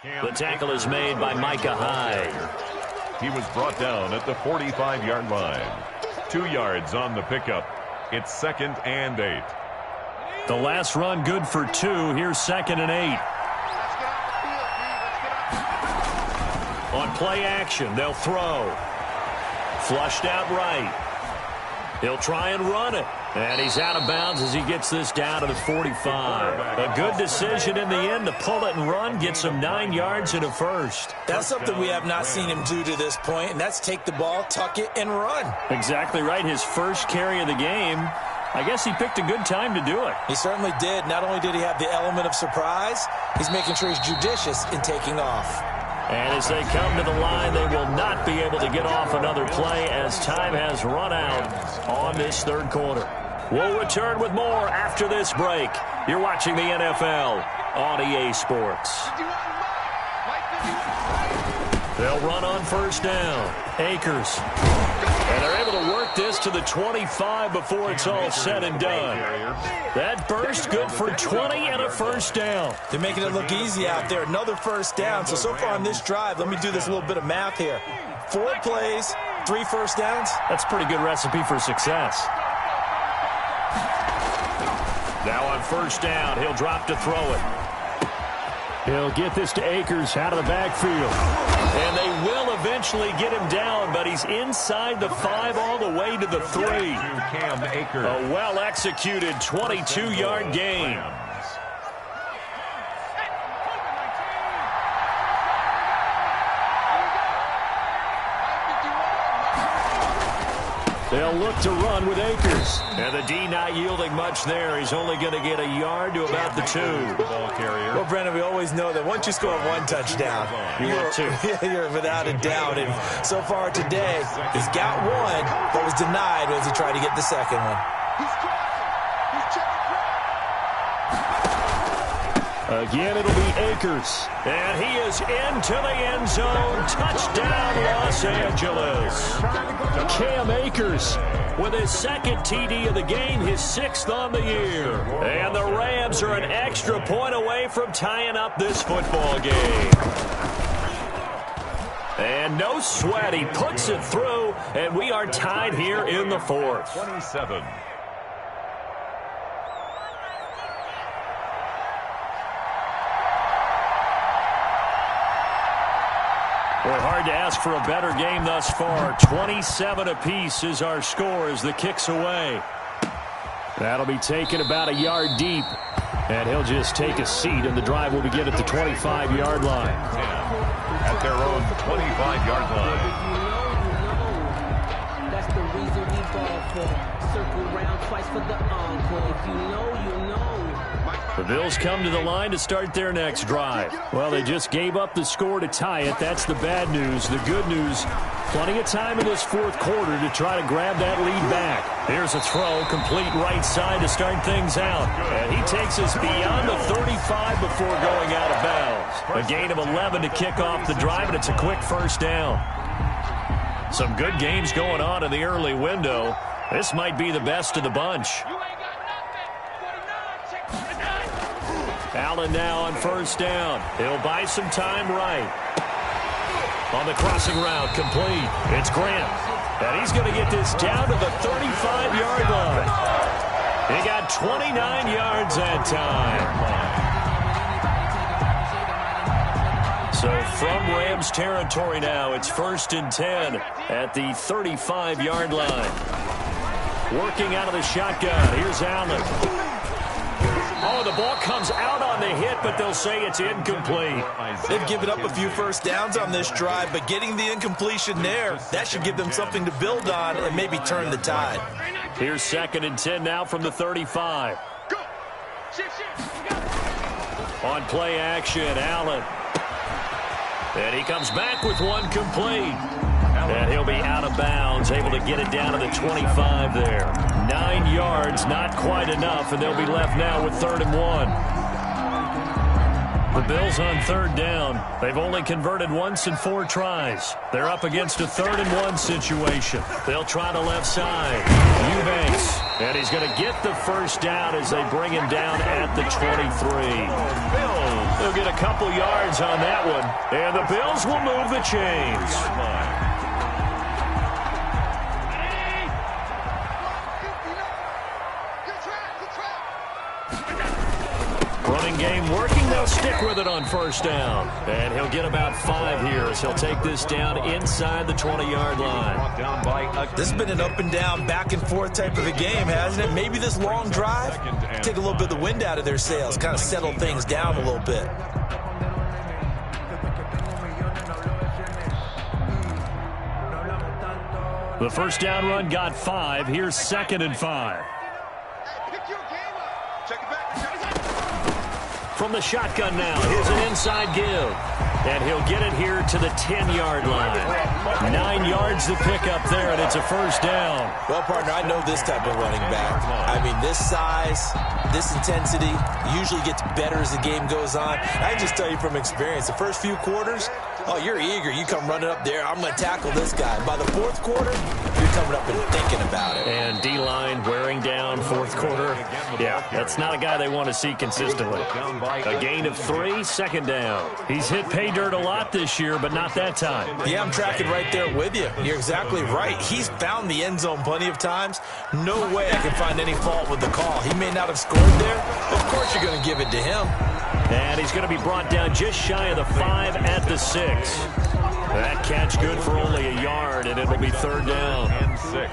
[SPEAKER 6] The tackle is made by Micah Hyde.
[SPEAKER 8] He was brought down at the 45-yard line. 2 yards on the pickup. It's 2nd and 8.
[SPEAKER 6] The last run good for 2. Here's 2nd and 8. On play action, they'll throw. Flushed out right. He'll try and run it. And he's out of bounds as he gets this down to the 45. A good decision in the end to pull it and run, get some 9 yards and a first.
[SPEAKER 7] That's something we have not seen him do to this point, and that's take the ball, tuck it, and run.
[SPEAKER 6] Exactly right. His first carry of the game. I guess he picked a good time to do it.
[SPEAKER 7] He certainly did. Not only did he have the element of surprise, he's making sure he's judicious in taking off.
[SPEAKER 6] And as they come to the line, they will not be able to get off another play as time has run out on this third quarter. We'll return with more after this break. You're watching the NFL on EA Sports. They'll run on first down. Akers. And they're able to work this to the 25 before it's all said and done. That burst good for 20 and a first down.
[SPEAKER 7] They're making it look easy out there. Another first down. So far on this drive, let me do this little bit of math here. 4 plays, 3 first downs.
[SPEAKER 6] That's a pretty good recipe for success. Now on first down, he'll drop to throw it. He'll get this to Akers out of the backfield. And they will eventually get him down, but he's inside the 5 all the way to the 3.
[SPEAKER 8] Cam Akers.
[SPEAKER 6] A well-executed 22-yard gain. They'll look to run with Akers. And the D not yielding much there. He's only going to get a yard to about the 2.
[SPEAKER 8] Ball carrier.
[SPEAKER 7] Well, Brendan, we always know that once you score 1 touchdown, you're without a doubt. And so far today, he's got 1, but was denied as he tried to get the second one.
[SPEAKER 6] Again, it'll be Akers. And he is into the end zone. Touchdown, Los Angeles. Cam Akers with his 2nd TD of the game, his 6th on the year. And the Rams are an extra point away from tying up this football game. And no sweat, he puts it through, and we are tied here in the 4th.
[SPEAKER 8] 27.
[SPEAKER 6] Well, hard to ask for a better game thus far. 27 apiece is our score as the kick's away. That'll be taken about a yard deep. And he'll just take a seat, and the drive will begin at the 25-yard line.
[SPEAKER 8] At their own 25-yard line.
[SPEAKER 9] That's the reason we ball for. Circle round twice for the encore. If you know, you know.
[SPEAKER 6] The Bills come to the line to start their next drive. Well, they just gave up the score to tie it. That's the bad news. The good news, plenty of time in this 4th quarter to try to grab that lead back. Here's a throw, complete right side to start things out. And he takes us beyond the 35 before going out of bounds. A gain of 11 to kick off the drive, and it's a quick first down. Some good games going on in the early window. This might be the best of the bunch. Allen now on first down. He'll buy some time right. On the crossing route, complete. It's Grant. And he's going to get this down to the 35-yard line. He got 29 yards that time. So from Rams territory now, it's 1st and 10 at the 35-yard line. Working out of the shotgun. Here's Allen. Oh, the ball comes out on the hit, but they'll say it's incomplete.
[SPEAKER 7] They've given up a few first downs on this drive, but getting the incompletion there, that should give them something to build on and maybe turn the tide.
[SPEAKER 6] Here's 2nd and 10 now from the 35. On play action, Allen. And he comes back with 1 complete. And he'll be out of bounds, able to get it down to the 25 there. 9 yards, not quite enough, and they'll be left now with 3rd and 1. The Bills on 3rd down. They've only converted once in 4 tries. They're up against a 3rd and 1 situation. They'll try the left side. Eubanks And he's going to get the first down as they bring him down at the 23. They'll get a couple yards on that one. And the Bills will move the chains. Running game working. They'll stick with it on first down. And he'll get about 5 here as he'll take this down inside the 20-yard line.
[SPEAKER 7] This has been an up and down, back and forth type of a game, hasn't it? Maybe this long drive, take a little bit of the wind out of their sails, kind of settle things down a little bit.
[SPEAKER 6] The first down run got 5. Here's 2nd and 5. From the shotgun now, here's an inside give. And he'll get it here to the 10-yard line. 9 yards to pick up there, and it's a first down.
[SPEAKER 7] Well, partner, I know this type of running back. I mean, this size, this intensity usually gets better as the game goes on. I can just tell you from experience, the first few quarters, oh, you're eager. You come running up there, I'm going to tackle this guy. By the 4th quarter, you're coming up and thinking about it.
[SPEAKER 6] And D-line wearing down 4th quarter. Yeah, that's not a guy they want to see consistently. A gain of 3, 2nd down. He's hit pay dirt a lot this year, but not that time.
[SPEAKER 7] Yeah, I'm tracking right there with you. You're exactly right. He's found the end zone plenty of times. No way I can find any fault with the call. He may not have scored there. Of course you're going to give it to him.
[SPEAKER 6] And he's going to be brought down just shy of the 5 at the 6. That catch good for only a yard, and it'll be 3rd down.
[SPEAKER 8] And 6.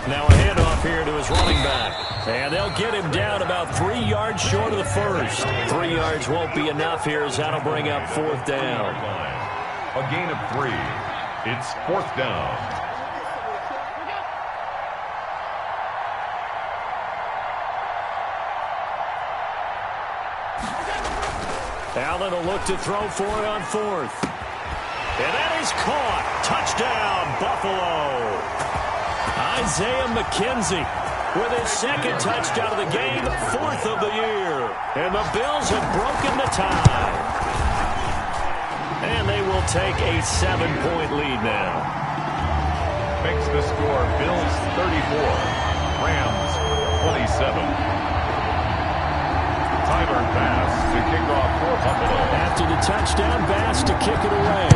[SPEAKER 6] Now a handoff here to his running back. And they'll get him down about 3 yards short of the first. 3 yards won't be enough here as that'll bring up 4th down.
[SPEAKER 8] A gain of 3. It's 4th down.
[SPEAKER 6] Allen will look to throw for it on 4th. And that is caught. Touchdown, Buffalo. Isaiah McKenzie with his 2nd touchdown of the game, 4th of the year. And the Bills have broken the tie. And they will take a 7-point lead now.
[SPEAKER 8] Makes the score Bills 34, Rams 27. Tyler Bass to kick off for Buffalo.
[SPEAKER 6] After the touchdown, Bass to kick it away.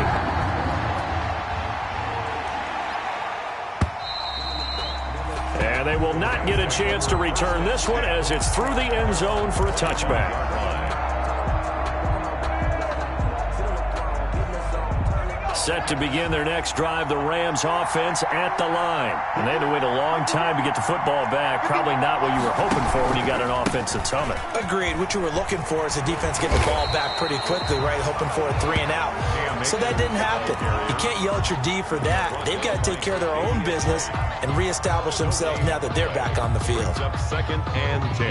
[SPEAKER 6] And they will not get a chance to return this one as it's through the end zone for a touchback. Set to begin their next drive, the Rams offense at the line. And they had to wait a long time to get the football back. Probably not what you were hoping for when you got an offense that's humming.
[SPEAKER 7] Agreed. What you were looking for is the defense getting the ball back pretty quickly, right? Hoping for a 3 and out. So that didn't happen. You can't yell at your D for that. They've got to take care of their own business and reestablish themselves now that they're back on the field.
[SPEAKER 8] Up 2nd and 10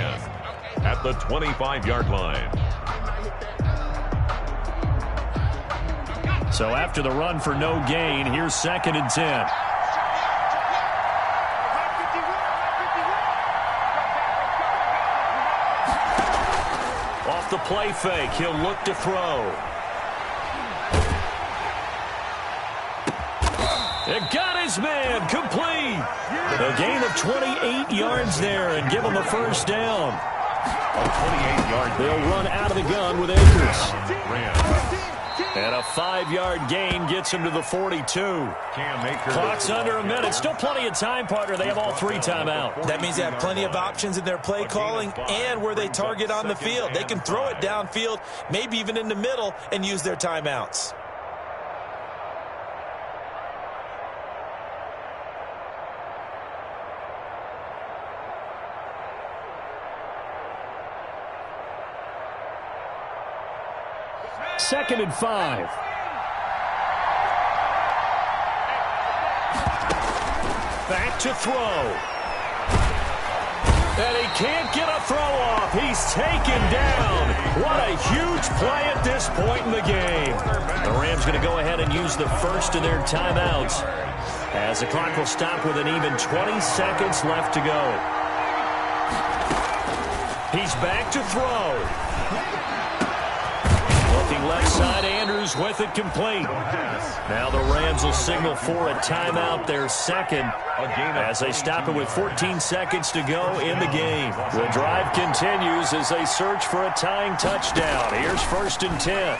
[SPEAKER 8] at the 25-yard line.
[SPEAKER 6] So after the run for no gain, here's 2nd and 10. Off the play fake, he'll look to throw. It got his man, complete. A gain of 28 yards there and give him a first down.
[SPEAKER 8] A 28-yard.
[SPEAKER 6] They'll run out of the gun with Akers. And a 5-yard gain gets him to the 42. Clock's under a minute. Still plenty of time, partner. They have all 3 timeouts.
[SPEAKER 7] That means they have plenty of options in their play calling and where they target on the field. They can throw it downfield, maybe even in the middle, and use their timeouts.
[SPEAKER 6] Second and 5. Back to throw. And he can't get a throw off. He's taken down. What a huge play at this point in the game. The Rams going to go ahead and use the first of their timeouts as the clock will stop with an even 20 seconds left to go. He's back to throw. left side. Andrews with it complete. Now the Rams will signal for a timeout, their second, as they stop it with 14 seconds to go in the game. The drive continues as they search for a tying touchdown. Here's 1st and 10.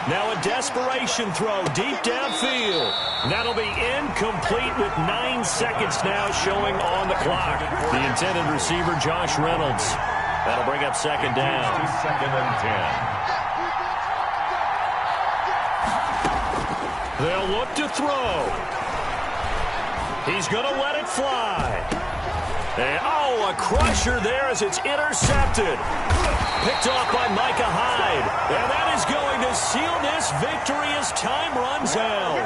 [SPEAKER 6] Now a desperation throw deep downfield. That'll be incomplete with 9 seconds now showing on the clock. The intended receiver, Josh Reynolds. That'll bring up 2nd down.
[SPEAKER 8] 2nd and 10.
[SPEAKER 6] They'll look to throw. He's going to let it fly. And, a crusher there as it's intercepted. Picked off by Micah Hyde. And that is going to seal this victory as time runs out.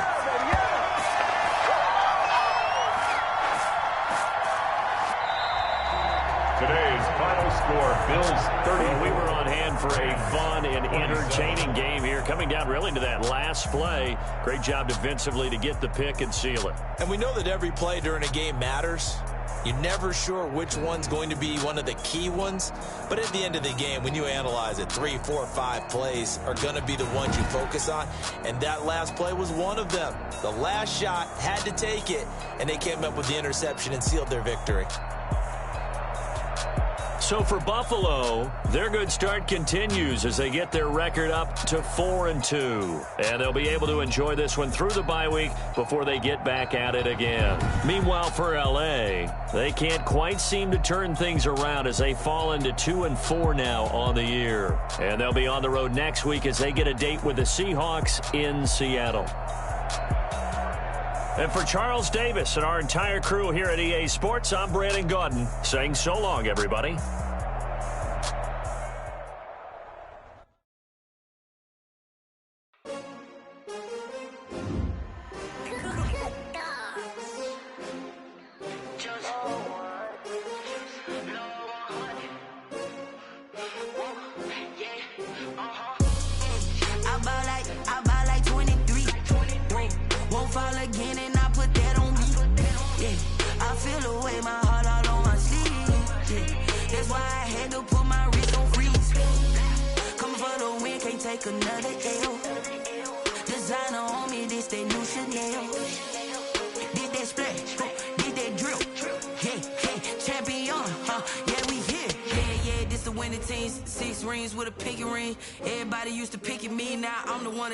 [SPEAKER 8] Today's final score, Bills 30.
[SPEAKER 6] We were on hand for a fun and entertaining game here. Coming down really to that last play. Great job defensively to get the pick and seal it.
[SPEAKER 7] And we know that every play during a game matters. You're never sure which one's going to be one of the key ones. But at the end of the game, when you analyze it, 3, 4, 5 plays are going to be the ones you focus on. And that last play was one of them. The last shot had to take it, and they came up with the interception and sealed their victory.
[SPEAKER 6] So for Buffalo, their good start continues as they get their record up to 4-2. And they'll be able to enjoy this one through the bye week before they get back at it again. Meanwhile, for L.A., they can't quite seem to turn things around as they fall into 2-4 now on the year. And they'll be on the road next week as they get a date with the Seahawks in Seattle. And for Charles Davis and our entire crew here at EA Sports, I'm Brandon Gaudin saying so long, everybody.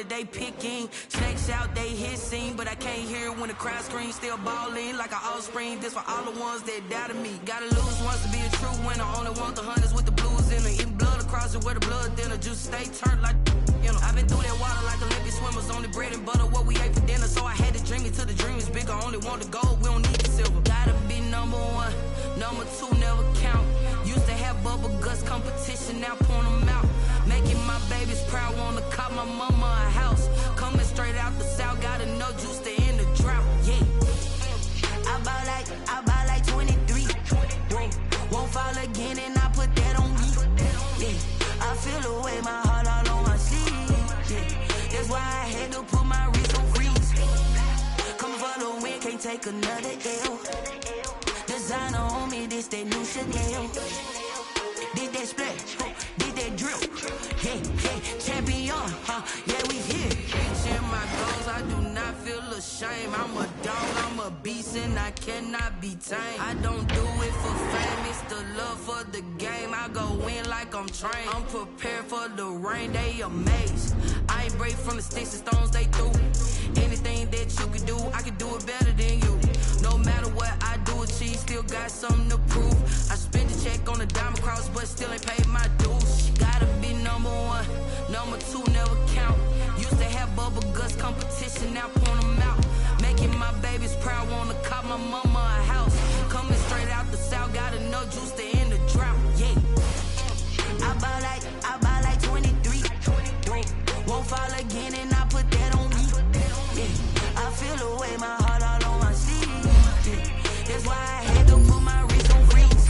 [SPEAKER 2] They picking snakes out, they hissing, but I can't hear when the crowd screams. Still balling like an offspring. This for all the ones that doubted me. Gotta lose once to be a true winner. Only want the hunters with the blues in it. Eating blood across it where the blood dinner. Juice stay turned like I've been through that water like Olympic swimmers. Only bread and butter what we ate for dinner. So I had to dream it till the dream is bigger. Only want the gold, we don't need the silver. Gotta be number 1, number 2 never count. Used to have bubble guts competition, now point them out. Making my babies proud, wanna cop my mama a house. Coming straight out the south, gotta know juice to end the drought. Yeah, I buy like 23. Won't fall again, and I put that on me. Yeah, I feel the way, my heart all on my sleeve. Yeah, that's why I had to put my wrist on freeze. Coming for the win, can't take another L. Designer on me, this that new Chanel. Did that splash, did that drill. Yeah, champion, yeah, we here. Reaching my goals, I do not feel ashamed. I'm a dog, I'm a beast, and I cannot be tamed. I don't do it for fame, it's the love for the game. I go in like I'm trained. I'm prepared for the rain, they amazed. I ain't break from the sticks and stones they threw. Anything that you can do, I can do it better than you. No matter what I do, achieve, still got something to prove. I spent a check on the diamond cross, but still ain't paid my dues. Gotta be number 1, number 2 never count. Used to have bubble guts competition, now point them out. Making my babies proud, wanna cop my mama a house. Coming straight out the south, gotta know juice to end the drought. Yeah, I buy like 23. Won't fall again, and I put that on me. Yeah, I feel the way, my heart all on my sleeve. Yeah, that's why I had to put my wrist on freeze.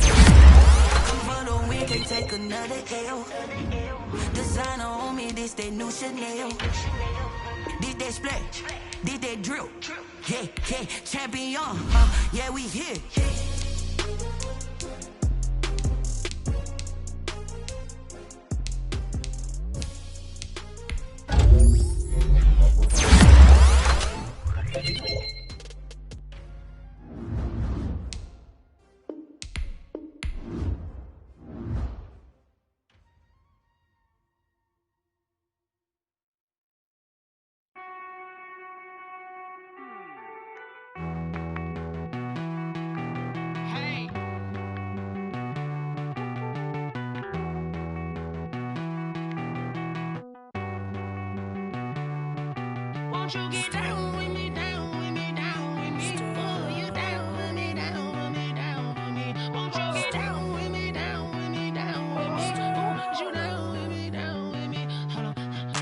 [SPEAKER 2] Come for the win, can't take another L. Designer on me, this that new Chanel. Did that splash, did that drill. Yeah, champion, yeah, we here. Won't you get down with me, down with me, down with me? Oh, you down with me, down with me, down with me. Won't you get down with me, down with me, down with me? Oh, you down with me, down with me? Hold on.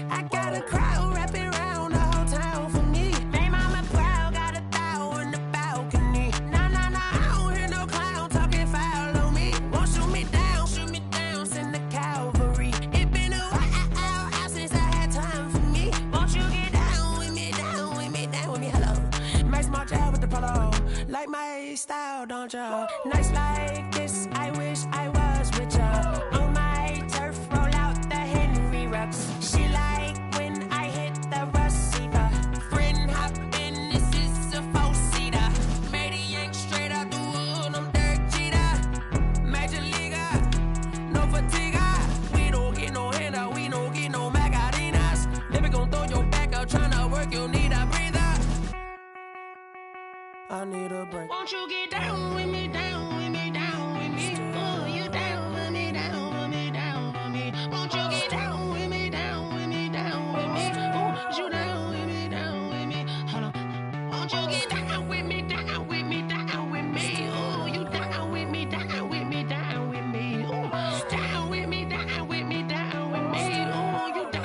[SPEAKER 2] I got a crowd wrapping around the whole town for me. They mama proud, got a thou in the balcony. Nah, nah, nah, I don't hear no clown talking foul on me. Won't shoot me down, send the cavalry. It been a while since I had time for me. Won't you get down with me, down with me, down with me? Hello. Max March out with the polo. Like my style, don't ya? Nights like this, I wish I was with ya. On my turf, roll out the Henry Rux. She like when I hit the receiver. Friend hop in, this is a four-seater. Made a yank straight out the wood, I'm Derek Jeter. Major leaguer, no fatigue. We don't get no handout, we don't get no Macarinas. Never gon' throw your back out, tryna work, you need a breather. I need a break. Won't you get down with me, down with me, down with me? Oh, you down with me, down with me, down with me? Won't you get down with me, down with me, down with me? Oh, you down with me, down with me? Hold on. Won't you get down with me, down with me, down with me? Oh, you down with me, down with me, down with me? Oh, down with me, down with me, down with me? Oh, you down.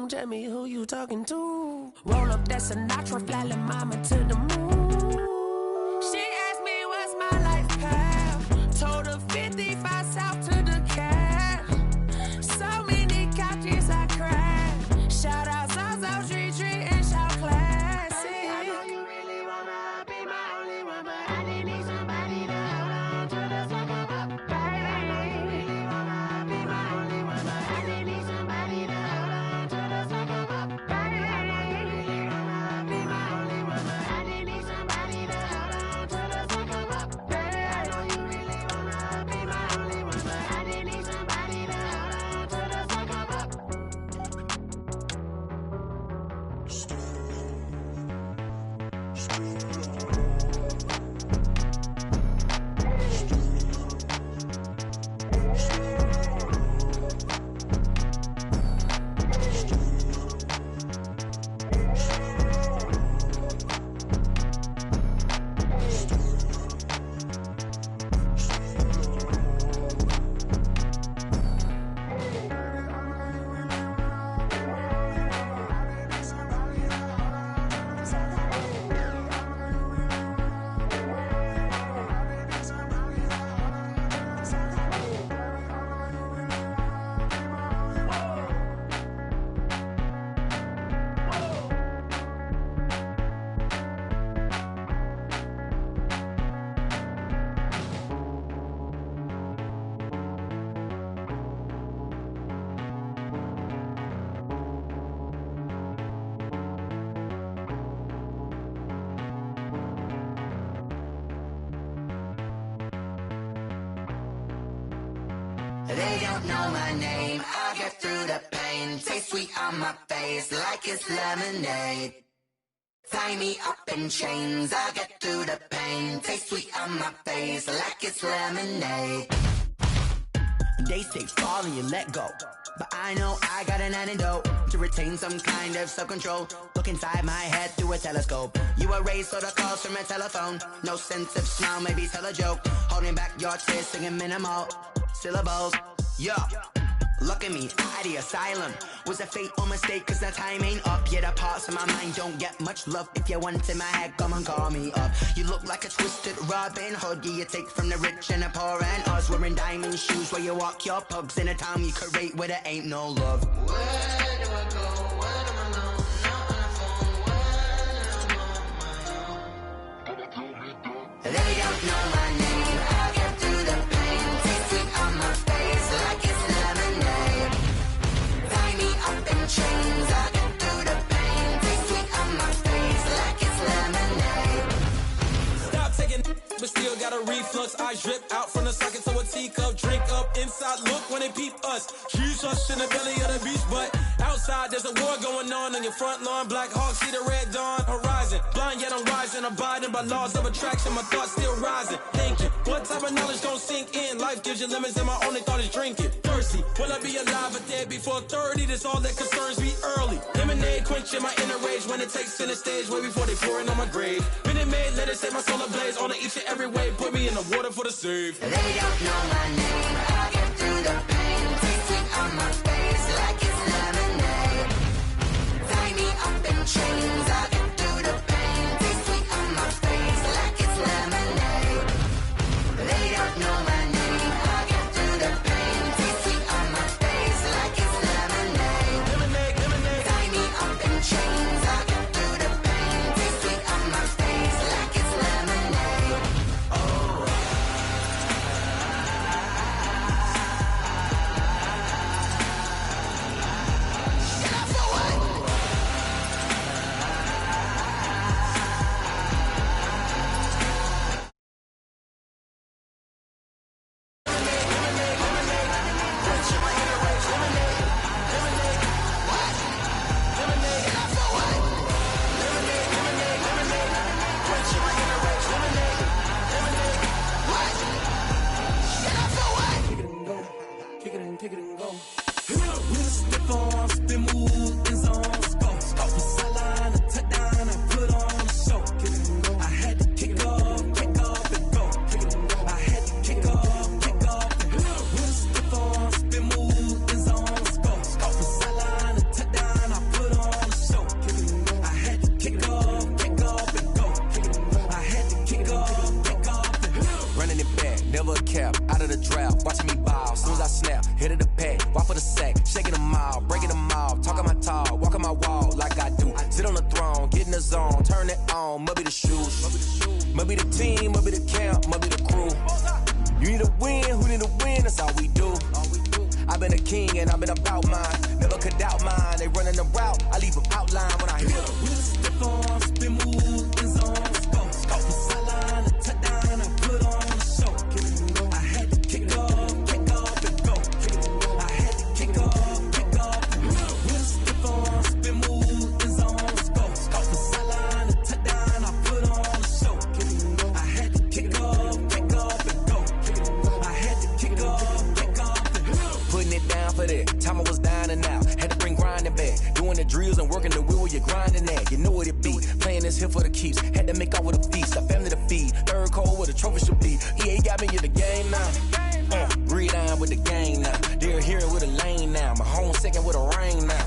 [SPEAKER 2] Tell me who you talking to. Roll up that Sinatra, fly la mama to the moon. She asked me what's my life path. Told her 55 south to the cab. So many couches I cried. Shout out Zazo, Tree, and shout classic. I know you really wanna be my only one, but I didn't need somebody to hold on to the second up. Baby, I know you really wanna be my only one, but I didn't need somebody to hold on to the second up. Baby, I know you really wanna be my only one, but I didn't need somebody to hold on to the second up. Baby, I know you really wanna be my only one, but I didn't need somebody to hold on to the second up. They don't know my name, I'll get through the pain. Taste sweet on my face like it's lemonade. Tie me up in chains, I'll get through the pain. Taste sweet on my face like it's lemonade. They say fall and you let go, but I know I got an antidote to retain some kind of self-control. Look inside my head through a telescope. You erase all the calls from a telephone. No sense of smile, maybe tell a joke. Holding back your tears, singing minimal syllables. Yo, look at me, out of the asylum. Was a fate or mistake, cause the time ain't up. Yeah, the parts of my mind don't get much love. If you want in my head, come and call me up. You look like a twisted Robin Hood. Yeah, you take from the rich and the poor and us. Wearing diamond shoes where you walk your pugs. In a town you create where there ain't no love. Where do I go? Where am I known? Not on the phone. When I'm on my own. They don't know my name. I'll get through the pain. Taste sweet on my face like it's lemonade. Tie me up in chains. I'll get through the pain. Taste sweet on my face like it's lemonade.
[SPEAKER 10] Stop taking, but still got a reflux. Eyes drip out from the socket to a teacup. Drink up inside, look when they peep us. Jesus in the belly of the beast, but outside outside, there's a war going on your front lawn. Black Hawk, see the red dawn horizon. Blind yet I'm rising, abiding by laws of attraction. My thoughts still rising, thinking, what type of knowledge don't sink in? Life gives you limits and my only thought is drinking. Thirsty, will I be alive or dead before 30? That's all that concerns me early. Lemonade quenching my inner rage when it takes center stage way before they pouring on my grave. Minute Maid, let it set my soul ablaze on each and every way. Put me in the water for the save.
[SPEAKER 2] They don't know my name, I get through the pain. Taste sweet on my face like it's lemonade. Tie me up in chains, I get through the pain. Taste sweet on my face like it's lemonade. They don't know my name, I get through the pain. Taste sweet on my face like it's lemonade.
[SPEAKER 10] Lemonade, lemonade.
[SPEAKER 2] Tie me up in chains, I get through the pain. Taste sweet on my face like it's lemonade.
[SPEAKER 1] Kick it and go.
[SPEAKER 3] With a stiff arm, spin move, in zone, score. Off the sideline, a touchdown, I put on a show. I had to kick off and go. I had to kick off and go. With a stiff arm, spin move, in zone, score. Off the sideline, a touchdown, I put on a show. I had to kick off and go. I had to kick off and go.
[SPEAKER 11] Running it back, never a cap, out of the draft, watching me ball, soon as I snap, hit of the pack, walk for the sack, shaking them all, breaking them all, talking my talk, walking my wall like I do, sit on the throne, get in the zone, turn it on, must be the shoes, must be the team, must be the camp, must be the crew, you need a win, who need a win, that's all we do, I've been a king and I've been about mine, never could doubt mine, they running the route, I leave them outline when I hit them.
[SPEAKER 3] With a stiff arm, spin move, in zone, score. Off the sideline, a touchdown, I put on a show. I had to kick off and go. I had to kick off and go. With a stiff arm, spin move, in zone, score. Off the sideline, a touchdown, I put on a show. I had to kick off and go. I had to kick off and go.
[SPEAKER 11] Putting it down for that. Time I was down and out. Had to bring grinding back. Doing the drills and working the wheel where you're grinding at. You know what it be. Playing this here for the keeps. Had to make off with a feast. A family to feed. Third cold where the trophy should be. EA got me in the game now. Breathe down with the game now. They're here with a lane now. My home second with a rain now.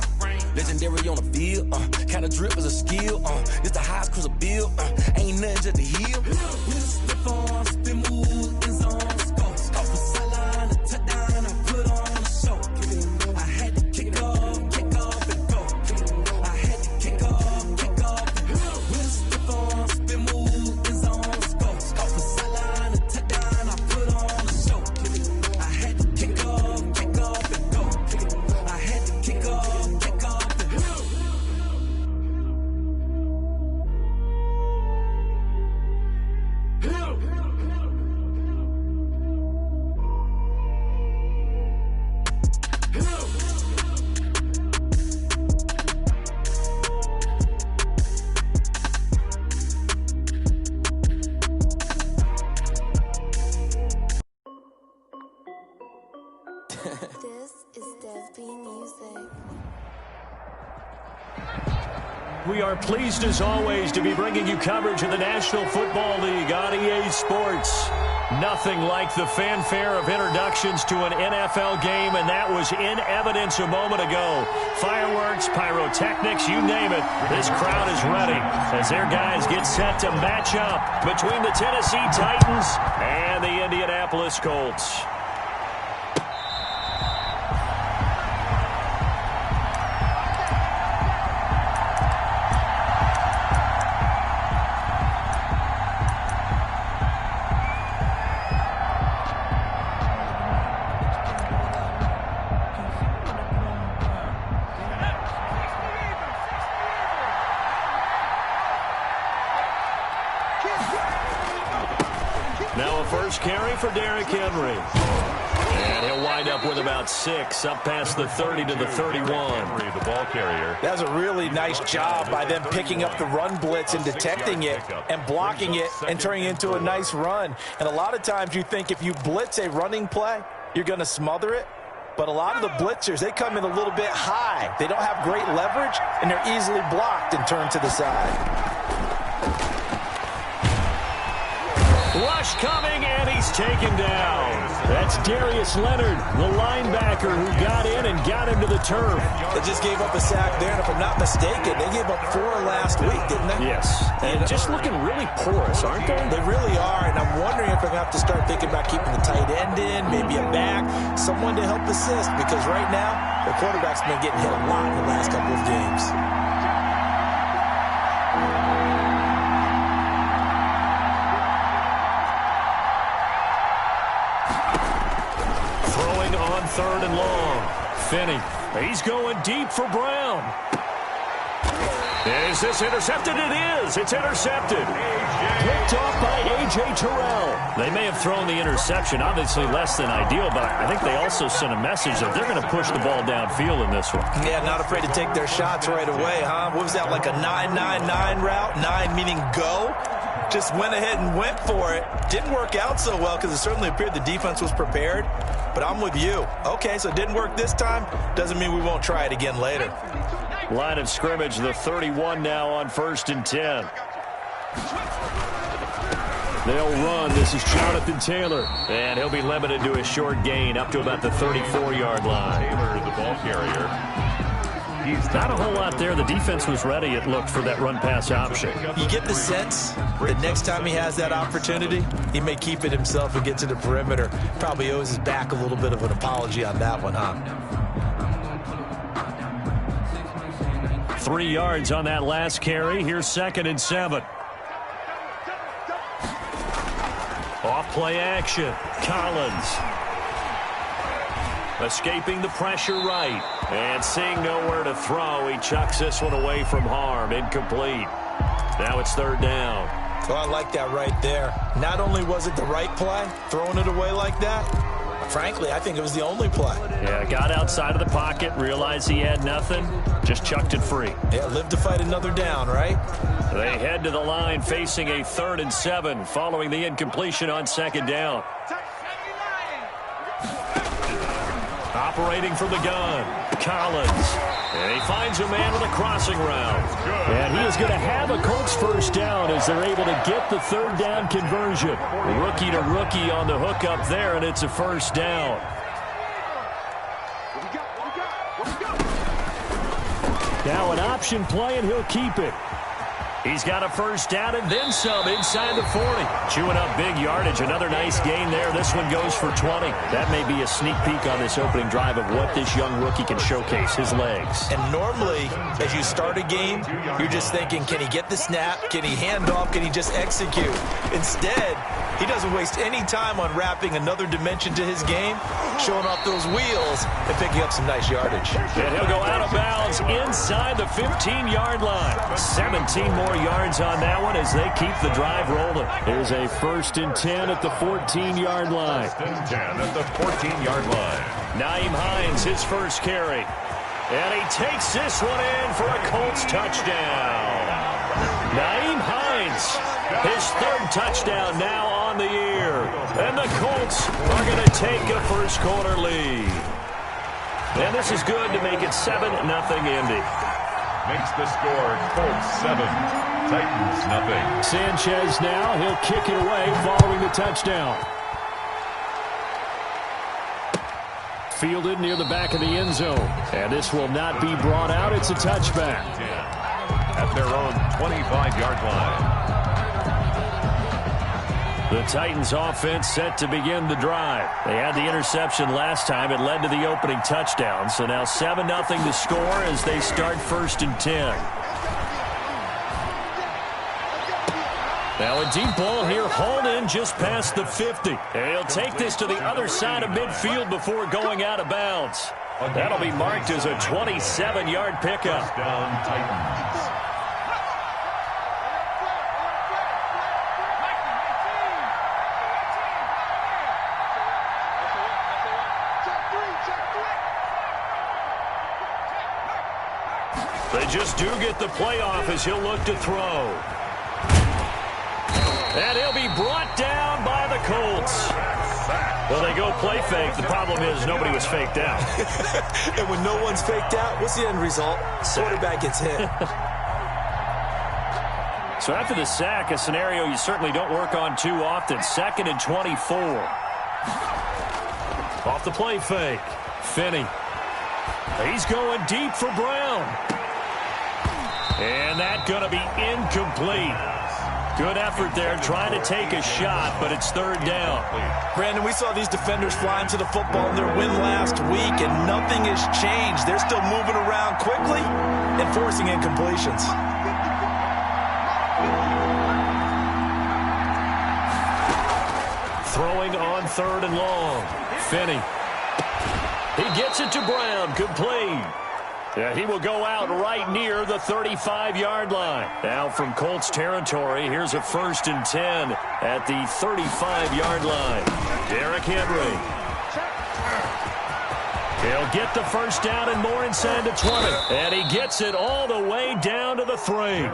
[SPEAKER 11] Legendary on the field. Kinda drip is a skill. It's the highest cruiser bill. Ain't nothing just to heal.
[SPEAKER 3] With a stiff arm, spin move, in zone, score. Off the sideline, a touchdown, I put on a show. I had to kick off and go. I had to kick off and go. With a stiff arm, spin move, in zone, score. Off the sideline, a touchdown, I put on a show. I had to kick off and go. I had to kick off and go.
[SPEAKER 12] This is Dev B Music.
[SPEAKER 6] We are pleased as always to be bringing you coverage of the National Football League on EA Sports. Nothing like the fanfare of introductions to an NFL game, and that was in evidence a moment ago. Fireworks, pyrotechnics, you name it. This crowd is ready as their guys get set to match up between the Tennessee Titans and the Indianapolis Colts. Now a first carry for Derrick Henry. And he'll wind up with about 6, up past the 30 to the 31.
[SPEAKER 8] The ball carrier.
[SPEAKER 7] That was a really nice job by them picking up the run blitz and detecting it and blocking it and turning it into a nice run. And a lot of times you think if you blitz a running play, you're going to smother it. But a lot of the blitzers, they come in a little bit high. They don't have great leverage, and they're easily blocked and turned to the side.
[SPEAKER 6] Rush coming, and he's taken down. That's Darius Leonard, the linebacker who got in and got him to the turf.
[SPEAKER 7] They just gave up a sack there, and if I'm not mistaken, they gave up 4 last week, didn't they?
[SPEAKER 6] Yes, and just looking really porous, aren't they?
[SPEAKER 7] They really are, and I'm wondering if they're going to have to start thinking about keeping the tight end in, maybe a back, someone to help assist, because right now, the quarterback's been getting hit a lot in the last couple of games.
[SPEAKER 6] On 3rd and long. Finney. He's going deep for Brown. Is this intercepted? It is. It's intercepted. Picked off by A.J. Terrell. They may have thrown the interception. Obviously less than ideal, but I think they also sent a message that they're going to push the ball downfield in this one.
[SPEAKER 7] Yeah, not afraid to take their shots right away, huh? What was that, like a 9-9-9 route? 9 meaning go? Just went ahead and went for it. Didn't work out so well because it certainly appeared the defense was prepared. But I'm with you. Okay, so it didn't work this time. Doesn't mean we won't try it again later.
[SPEAKER 6] Line of scrimmage, the 31 now on 1st and 10. They'll run. This is Jonathan Taylor. And he'll be limited to a short gain up to about the 34-yard line.
[SPEAKER 8] Taylor, the ball carrier.
[SPEAKER 6] He's not a whole lot there. The defense was ready, it looked, for that run-pass option.
[SPEAKER 7] You get the sense that next time he has that opportunity, he may keep it himself and get to the perimeter. Probably owes his back a little bit of an apology on that one, huh?
[SPEAKER 6] 3 yards on that last carry. Here's 2nd and 7. Off play action. Collins. Escaping the pressure right. And seeing nowhere to throw, he chucks this one away from harm. Incomplete. Now it's 3rd down.
[SPEAKER 7] Well, I like that right there. Not only was it the right play, throwing it away like that, frankly, I think it was the only play.
[SPEAKER 6] Yeah, got outside of the pocket, realized he had nothing, just chucked it free.
[SPEAKER 7] Yeah, live to fight another down, right?
[SPEAKER 6] They head to the line facing a 3rd and 7 following the incompletion on 2nd down. Operating from the gun, Collins. And he finds a man with a crossing route. And he is going to have a Colts 1st down as they're able to get the 3rd down conversion. Rookie to rookie on the hook up there, and it's a 1st down. Now an option play, and he'll keep it. He's got a 1st down and then some inside the 40. Chewing up big yardage. Another nice gain there. This one goes for 20. That may be a sneak peek on this opening drive of what this young rookie can showcase, his legs.
[SPEAKER 7] And normally, as you start a game, you're just thinking, can he get the snap? Can he hand off? Can he just execute? Instead, he doesn't waste any time on wrapping another dimension to his game, showing off those wheels and picking up some nice yardage.
[SPEAKER 6] And he'll go out of bounds inside the 15-yard line. 17 more yards on that one as they keep the drive rolling. There's a 1st and 10 at the 14-yard line.
[SPEAKER 8] 1st and 10 at the 14-yard line.
[SPEAKER 6] Nyheim Hines, his 1st carry. And he takes this one in for a Colts touchdown. Nyheim Hines, his 3rd touchdown now on the year. And the Colts are going to take a 1st quarter lead. And this is good to make it 7-0 Indy.
[SPEAKER 8] Makes the score Colts 7, Titans 0.
[SPEAKER 6] Sanchez now, he'll kick it away following the touchdown. Fielded near the back of the end zone. And this will not be brought out. It's a touchback.
[SPEAKER 8] At their own 25-yard line.
[SPEAKER 6] The Titans offense set to begin the drive. They had the interception last time. It led to the opening touchdown. So now 7-0 to score as they start 1st and 10. Now a deep ball here, hauled in just past the 50. And he'll take this to the other side of midfield before going out of bounds. That'll be marked as a 27-yard pickup.
[SPEAKER 8] Touchdown Titans.
[SPEAKER 6] They just do get the playoff as he'll look to throw. And he'll be brought down by the Colts. Well, they go play fake. The problem is nobody was faked out.
[SPEAKER 7] And when no one's faked out, what's the end result? Quarterback gets hit.
[SPEAKER 6] So after the sack, a scenario you certainly don't work on too often. 2nd and 24. Off the play fake. Finney. He's going deep for Brown. And that's going to be incomplete. Good effort there, trying to take a shot, but it's 3rd down.
[SPEAKER 7] Brandon, we saw these defenders fly into the football in their win last week, and nothing has changed. They're still moving around quickly and forcing incompletions.
[SPEAKER 6] Throwing on 3rd and long. Finney. He gets it to Brown. Complete. Yeah, he will go out right near the 35-yard line. Now from Colts territory, here's a 1st and 10 at the 35-yard line. Derrick Henry. He'll get the 1st down and more inside the 20. And he gets it all the way down to the 3.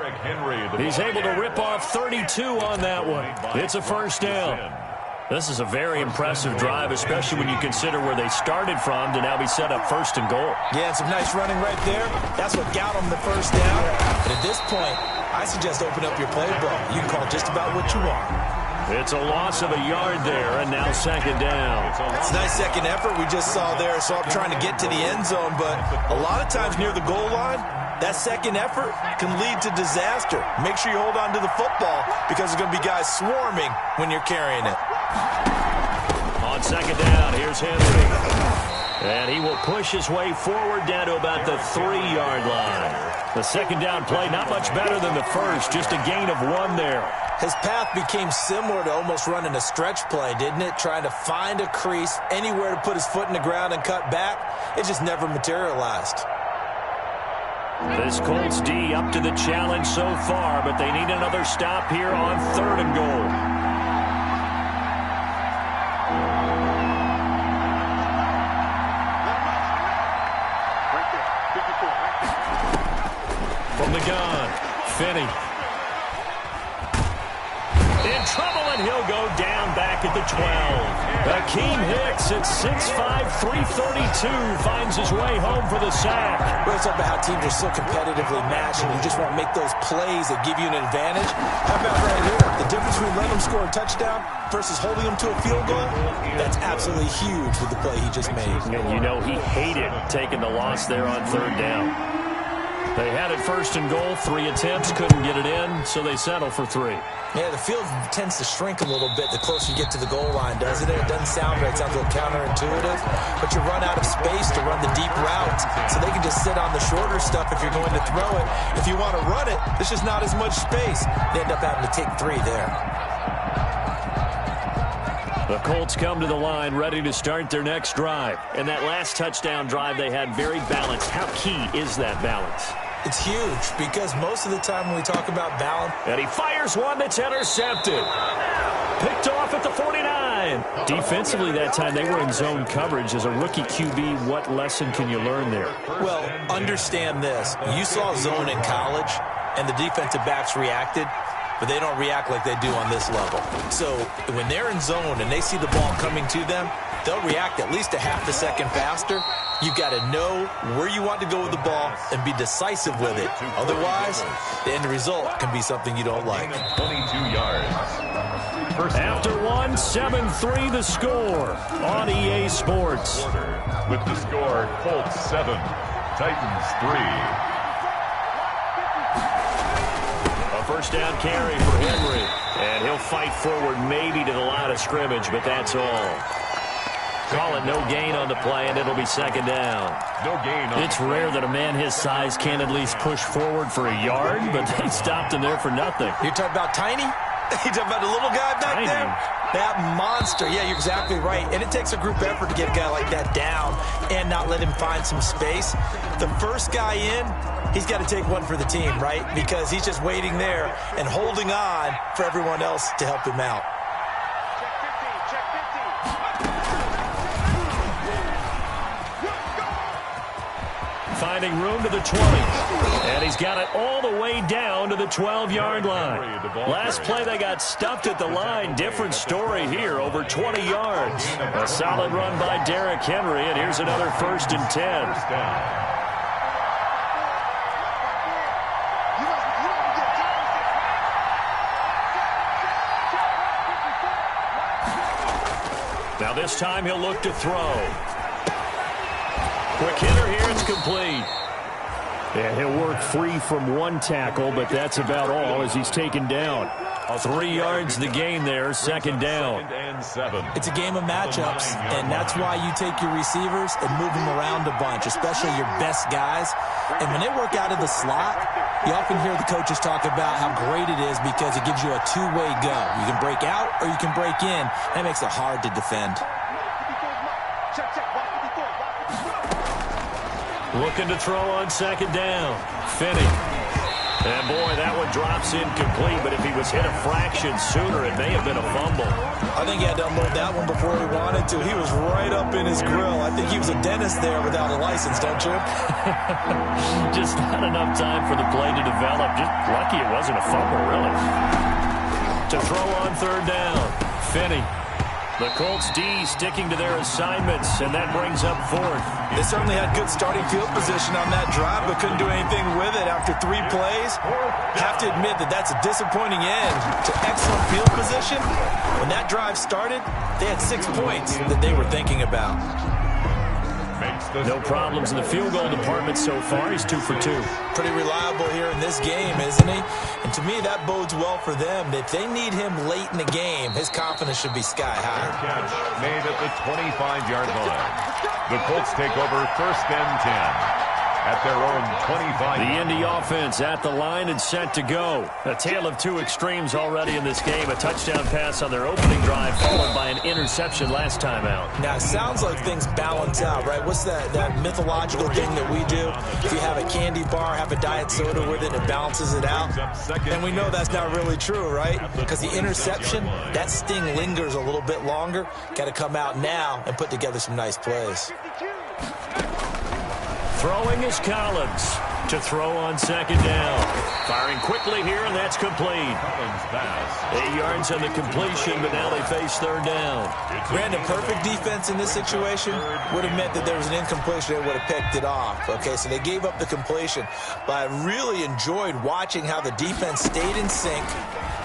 [SPEAKER 6] He's able to rip off 32 on that one. It's a 1st down. This is a very impressive drive, especially when you consider where they started from to now be set up 1st and goal.
[SPEAKER 7] Yeah, and some nice running right there. That's what got them the 1st down. And at this point, I suggest open up your playbook. You can call just about what you want.
[SPEAKER 6] It's a loss of a yard there, and now 2nd down.
[SPEAKER 7] It's a nice second effort we just saw there. So I'm trying to get to the end zone, but a lot of times near the goal line, that second effort can lead to disaster. Make sure you hold on to the football because there's going to be guys swarming when you're carrying it.
[SPEAKER 6] On 2nd down, here's Henry. And he will push his way forward down to about the 3-yard line. The 2nd down play, not much better than the first, just a gain of 1 there.
[SPEAKER 7] His path became similar to almost running a stretch play, didn't it? Trying to find a crease, anywhere to put his foot in the ground and cut back. It just never materialized.
[SPEAKER 6] This Colts D up to the challenge so far, but they need another stop here on 3rd and goal. From the gun, Finney. In trouble, and he'll go down back at the 12. Akeem Hicks at 6'5", 332 finds his way home for the sack.
[SPEAKER 7] We're talking about how teams are so competitively matched, and you just want to make those plays that give you an advantage. How about right here? The difference between letting them score a touchdown versus holding them to a field goal? That's absolutely huge with the play he just made.
[SPEAKER 6] And you know he hated taking the loss there on 3rd down. They had it 1st and goal, 3 attempts, couldn't get it in, so they settle for 3.
[SPEAKER 7] Yeah, the field tends to shrink a little bit the closer you get to the goal line, doesn't it? It doesn't sound right. It sounds a little counterintuitive. But you run out of space to run the deep routes, so they can just sit on the shorter stuff if you're going to throw it. If you want to run it, there's just not as much space. They end up having to take 3 there.
[SPEAKER 6] The Colts come to the line ready to start their next drive. And that last touchdown drive they had very balanced. How key is that balance?
[SPEAKER 7] It's huge because most of the time when we talk about balance.
[SPEAKER 6] And he fires one that's intercepted. Picked off at the 49. Defensively that time they were in zone coverage. As a rookie QB, what lesson can you learn there?
[SPEAKER 7] Well, understand this. You saw zone in college and the defensive backs reacted, but they don't react like they do on this level. So when they're in zone and they see the ball coming to them, they'll react at least a half a second faster. You've got to know where you want to go with the ball and be decisive with it. Otherwise, the end result can be something you don't like.
[SPEAKER 8] 22 yards.
[SPEAKER 6] After 1, 7-3 the score on EA Sports.
[SPEAKER 8] With the score, Colts 7, Titans 3.
[SPEAKER 6] A 1st down carry for Henry. And he'll fight forward maybe to the line of scrimmage, but that's all. Call it no gain on the play, and it'll be 2nd down.
[SPEAKER 8] No gain on
[SPEAKER 6] It's rare that a man his size can at least push forward for a yard, but they stopped him there for nothing.
[SPEAKER 7] You're talking about Tiny? You're talking about the little guy back there? That monster. Yeah, you're exactly right. And it takes a group effort to get a guy like that down and not let him find some space. The first guy in, he's got to take one for the team, right? Because he's just waiting there and holding on for everyone else to help him out.
[SPEAKER 6] finding room to the 20. And he's got it all the way down to the 12-yard line. Last play, they got stuffed at the line. Different story here, over 20 yards. A solid run by Derrick Henry, and here's another 1st and 10. Now this time he'll look to throw. Quick hitter here, it's complete. And he'll work free from one tackle, but that's about all as he's taken down. 3 yards the gain there, 2nd down.
[SPEAKER 7] It's a game of matchups, and that's why you take your receivers and move them around a bunch, especially your best guys. And when they work out of the slot, you often hear the coaches talk about how great it is because it gives you a two-way go. You can break out or you can break in. That makes it hard to defend.
[SPEAKER 6] Looking to throw on 2nd down. Finney. And, boy, that one drops incomplete, but if he was hit a fraction sooner, it may have been a fumble.
[SPEAKER 7] I think he had to unload that one before he wanted to. He was right up in his grill. I think he was a dentist there without a license, don't you?
[SPEAKER 6] Just not enough time for the play to develop. Just lucky it wasn't a fumble, really. To throw on 3rd down. Finney. The Colts D sticking to their assignments, and that brings up 4th.
[SPEAKER 7] They certainly had good starting field position on that drive, but couldn't do anything with it after 3 plays. Have to admit that that's a disappointing end to excellent field position. When that drive started, they had 6 points that they were thinking about.
[SPEAKER 6] No problems in the field goal department so far. He's 2 for 2.
[SPEAKER 7] Pretty reliable here in this game, isn't he? And to me, that bodes well for them. If they need him late in the game, his confidence should be sky high.
[SPEAKER 8] Catch made at the 25-yard line. The Colts take over 1st and 10. At their own 25.
[SPEAKER 6] The Indy offense at the line and set to go. A tale of 2 extremes already in this game. A touchdown pass on their opening drive, followed by an interception last time out.
[SPEAKER 7] Now, it sounds like things balance out, right? What's that mythological thing that we do? If you have a candy bar, have a diet soda with it, it balances it out. And we know that's not really true, right? Because the interception, that sting lingers a little bit longer. Got to come out now and put together some nice plays.
[SPEAKER 6] Throwing is Collins to throw on 2nd down. Firing quickly here, and that's complete. 8 yards on the completion, but now they face 3rd down.
[SPEAKER 7] Brandon, perfect defense in this situation would have meant that there was an incompletion. They would have picked it off. Okay, so they gave up the completion. But I really enjoyed watching how the defense stayed in sync,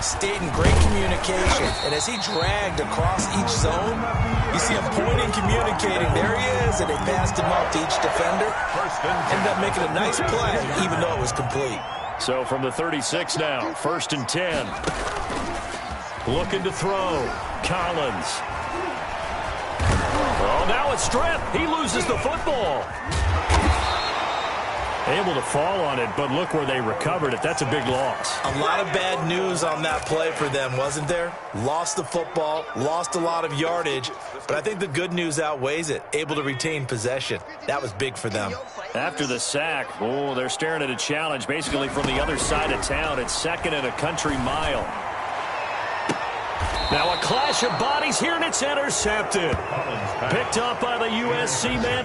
[SPEAKER 7] stayed in great communication, and as he dragged across each zone, you see him pointing, communicating. There he is, and they passed him off to each defender. Ended up making a nice play, even though it was complete.
[SPEAKER 6] So from the 36 now, 1st and 10. Looking to throw. Collins. Oh, now it's stripped. He loses the football. Able to fall on it, but look where they recovered it. That's a big loss.
[SPEAKER 7] A lot of bad news on that play for them, wasn't there? Lost the football, lost a lot of yardage, but I think the good news outweighs it. Able to retain possession. That was big for them.
[SPEAKER 6] After the sack, oh, they're staring at a challenge basically from the other side of town. It's 2nd and a country mile. Now a clash of bodies here, and it's intercepted. Picked up by the USC man.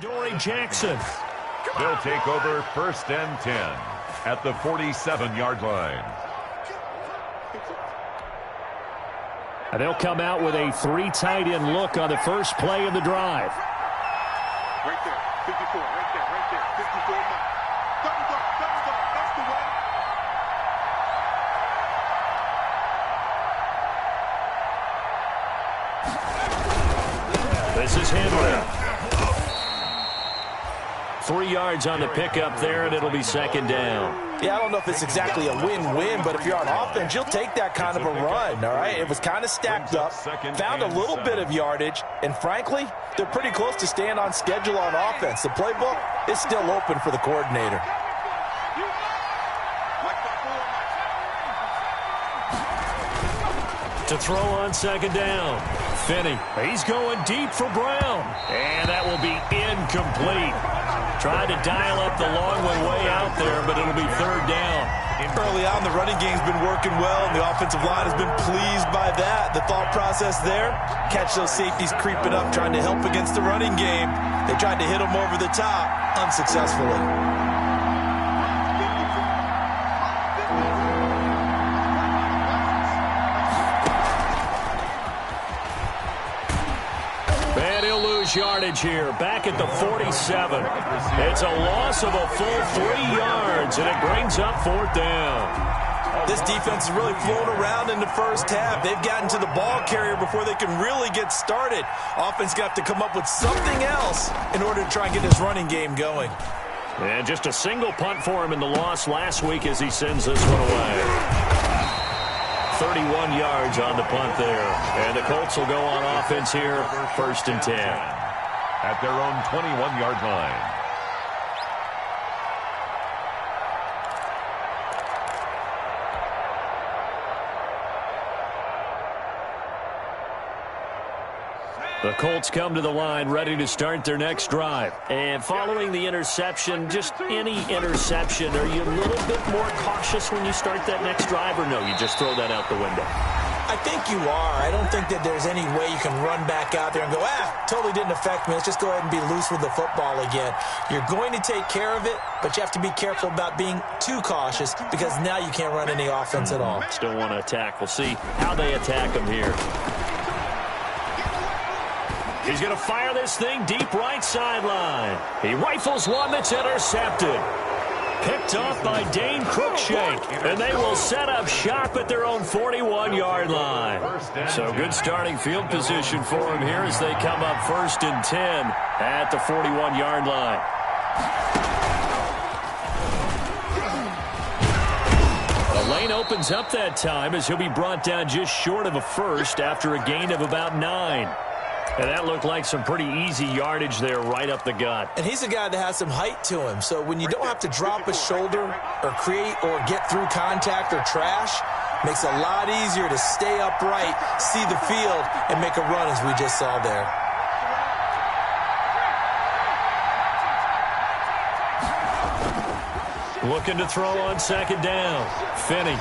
[SPEAKER 6] Dory Jackson.
[SPEAKER 8] They'll take over 1st and 10 at the 47-yard line.
[SPEAKER 6] And they'll come out with a 3 tight end look on the first play of the drive.
[SPEAKER 4] Right there, 54, right there, 54 now. Double dog, that's the way.
[SPEAKER 6] This is Henry. 3 yards on the pickup there, and it'll be 2nd down.
[SPEAKER 7] Yeah, I don't know if it's exactly a win-win, but if you're on offense, you'll take that kind of a run, all right? It was kind of stacked up, found a little bit of yardage, and frankly, they're pretty close to staying on schedule on offense. The playbook is still open for the coordinator.
[SPEAKER 6] To throw on second down. Finney, he's going deep for Brown. And that will be incomplete. Tried to dial up the long one way out there, but it'll be third down.
[SPEAKER 7] Early on, the running game's been working well, and the offensive line has been pleased by that. The thought process there, catch those safeties creeping up, trying to help against the running game. They tried to hit them over the top, unsuccessfully.
[SPEAKER 6] Yardage here, back at the 47. It's a loss of a full 3 yards, and it brings up fourth down.
[SPEAKER 7] This defense is really flown around in the first half. They've gotten to the ball carrier before they can really get started. Offense got to come up with something else in order to try and get this running game going.
[SPEAKER 6] And just a single punt for him in the loss last week as he sends this one away. 31 yards on the punt there. And the Colts will go on offense here, 1st and 10.
[SPEAKER 8] At their own 21-yard line.
[SPEAKER 6] The Colts come to the line ready to start their next drive. And following the interception, just any interception, are you a little bit more cautious when you start that next drive, or no, you just throw that out the window?
[SPEAKER 7] I think you are. I don't think that there's any way you can run back out there and go, totally didn't affect me. Let's just go ahead and be loose with the football again. You're going to take care of it, but you have to be careful about being too cautious because now you can't run any offense at all.
[SPEAKER 6] Still want to attack. We'll see how they attack them here. He's going to fire this thing deep right sideline. He rifles one that's intercepted. Picked off by Dane Cruikshank. And they will set up shop at their own 41-yard line. So good starting field position for him here as they come up 1st and 10 at the 41-yard line. The lane opens up that time as he'll be brought down just short of a first after a gain of about 9. And that looked like some pretty easy yardage there right up the gut.
[SPEAKER 7] And he's a guy that has some height to him. So when you don't have to drop a shoulder or create or get through contact or trash, makes it a lot easier to stay upright, see the field, and make a run as we just saw there.
[SPEAKER 6] Looking to throw on second down. Finney.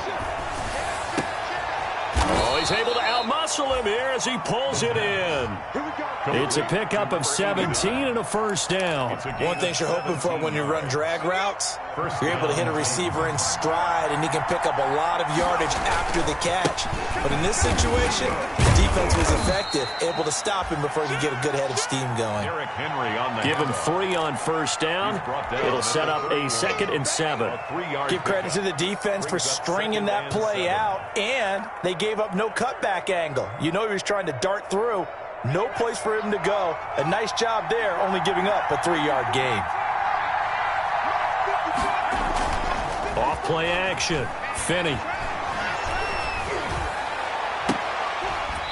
[SPEAKER 6] Oh, he's able to outmuscle him here as he pulls it in. It's a pickup of 17 and a first down.
[SPEAKER 7] One thing you're hoping for when you run drag routes, you're able to hit a receiver in stride, and he can pick up a lot of yardage after the catch. But in this situation, the defense was effective, able to stop him before he could get a good head of steam going.
[SPEAKER 6] Give him 3 on first down. It'll set up a 2nd and 7.
[SPEAKER 7] Give credit to the defense for stringing that play out, and they gave up no cutback angle. You know he was trying to dart through. No place for him to go. A nice job there, only giving up a 3-yard gain.
[SPEAKER 6] Off play action. Finney.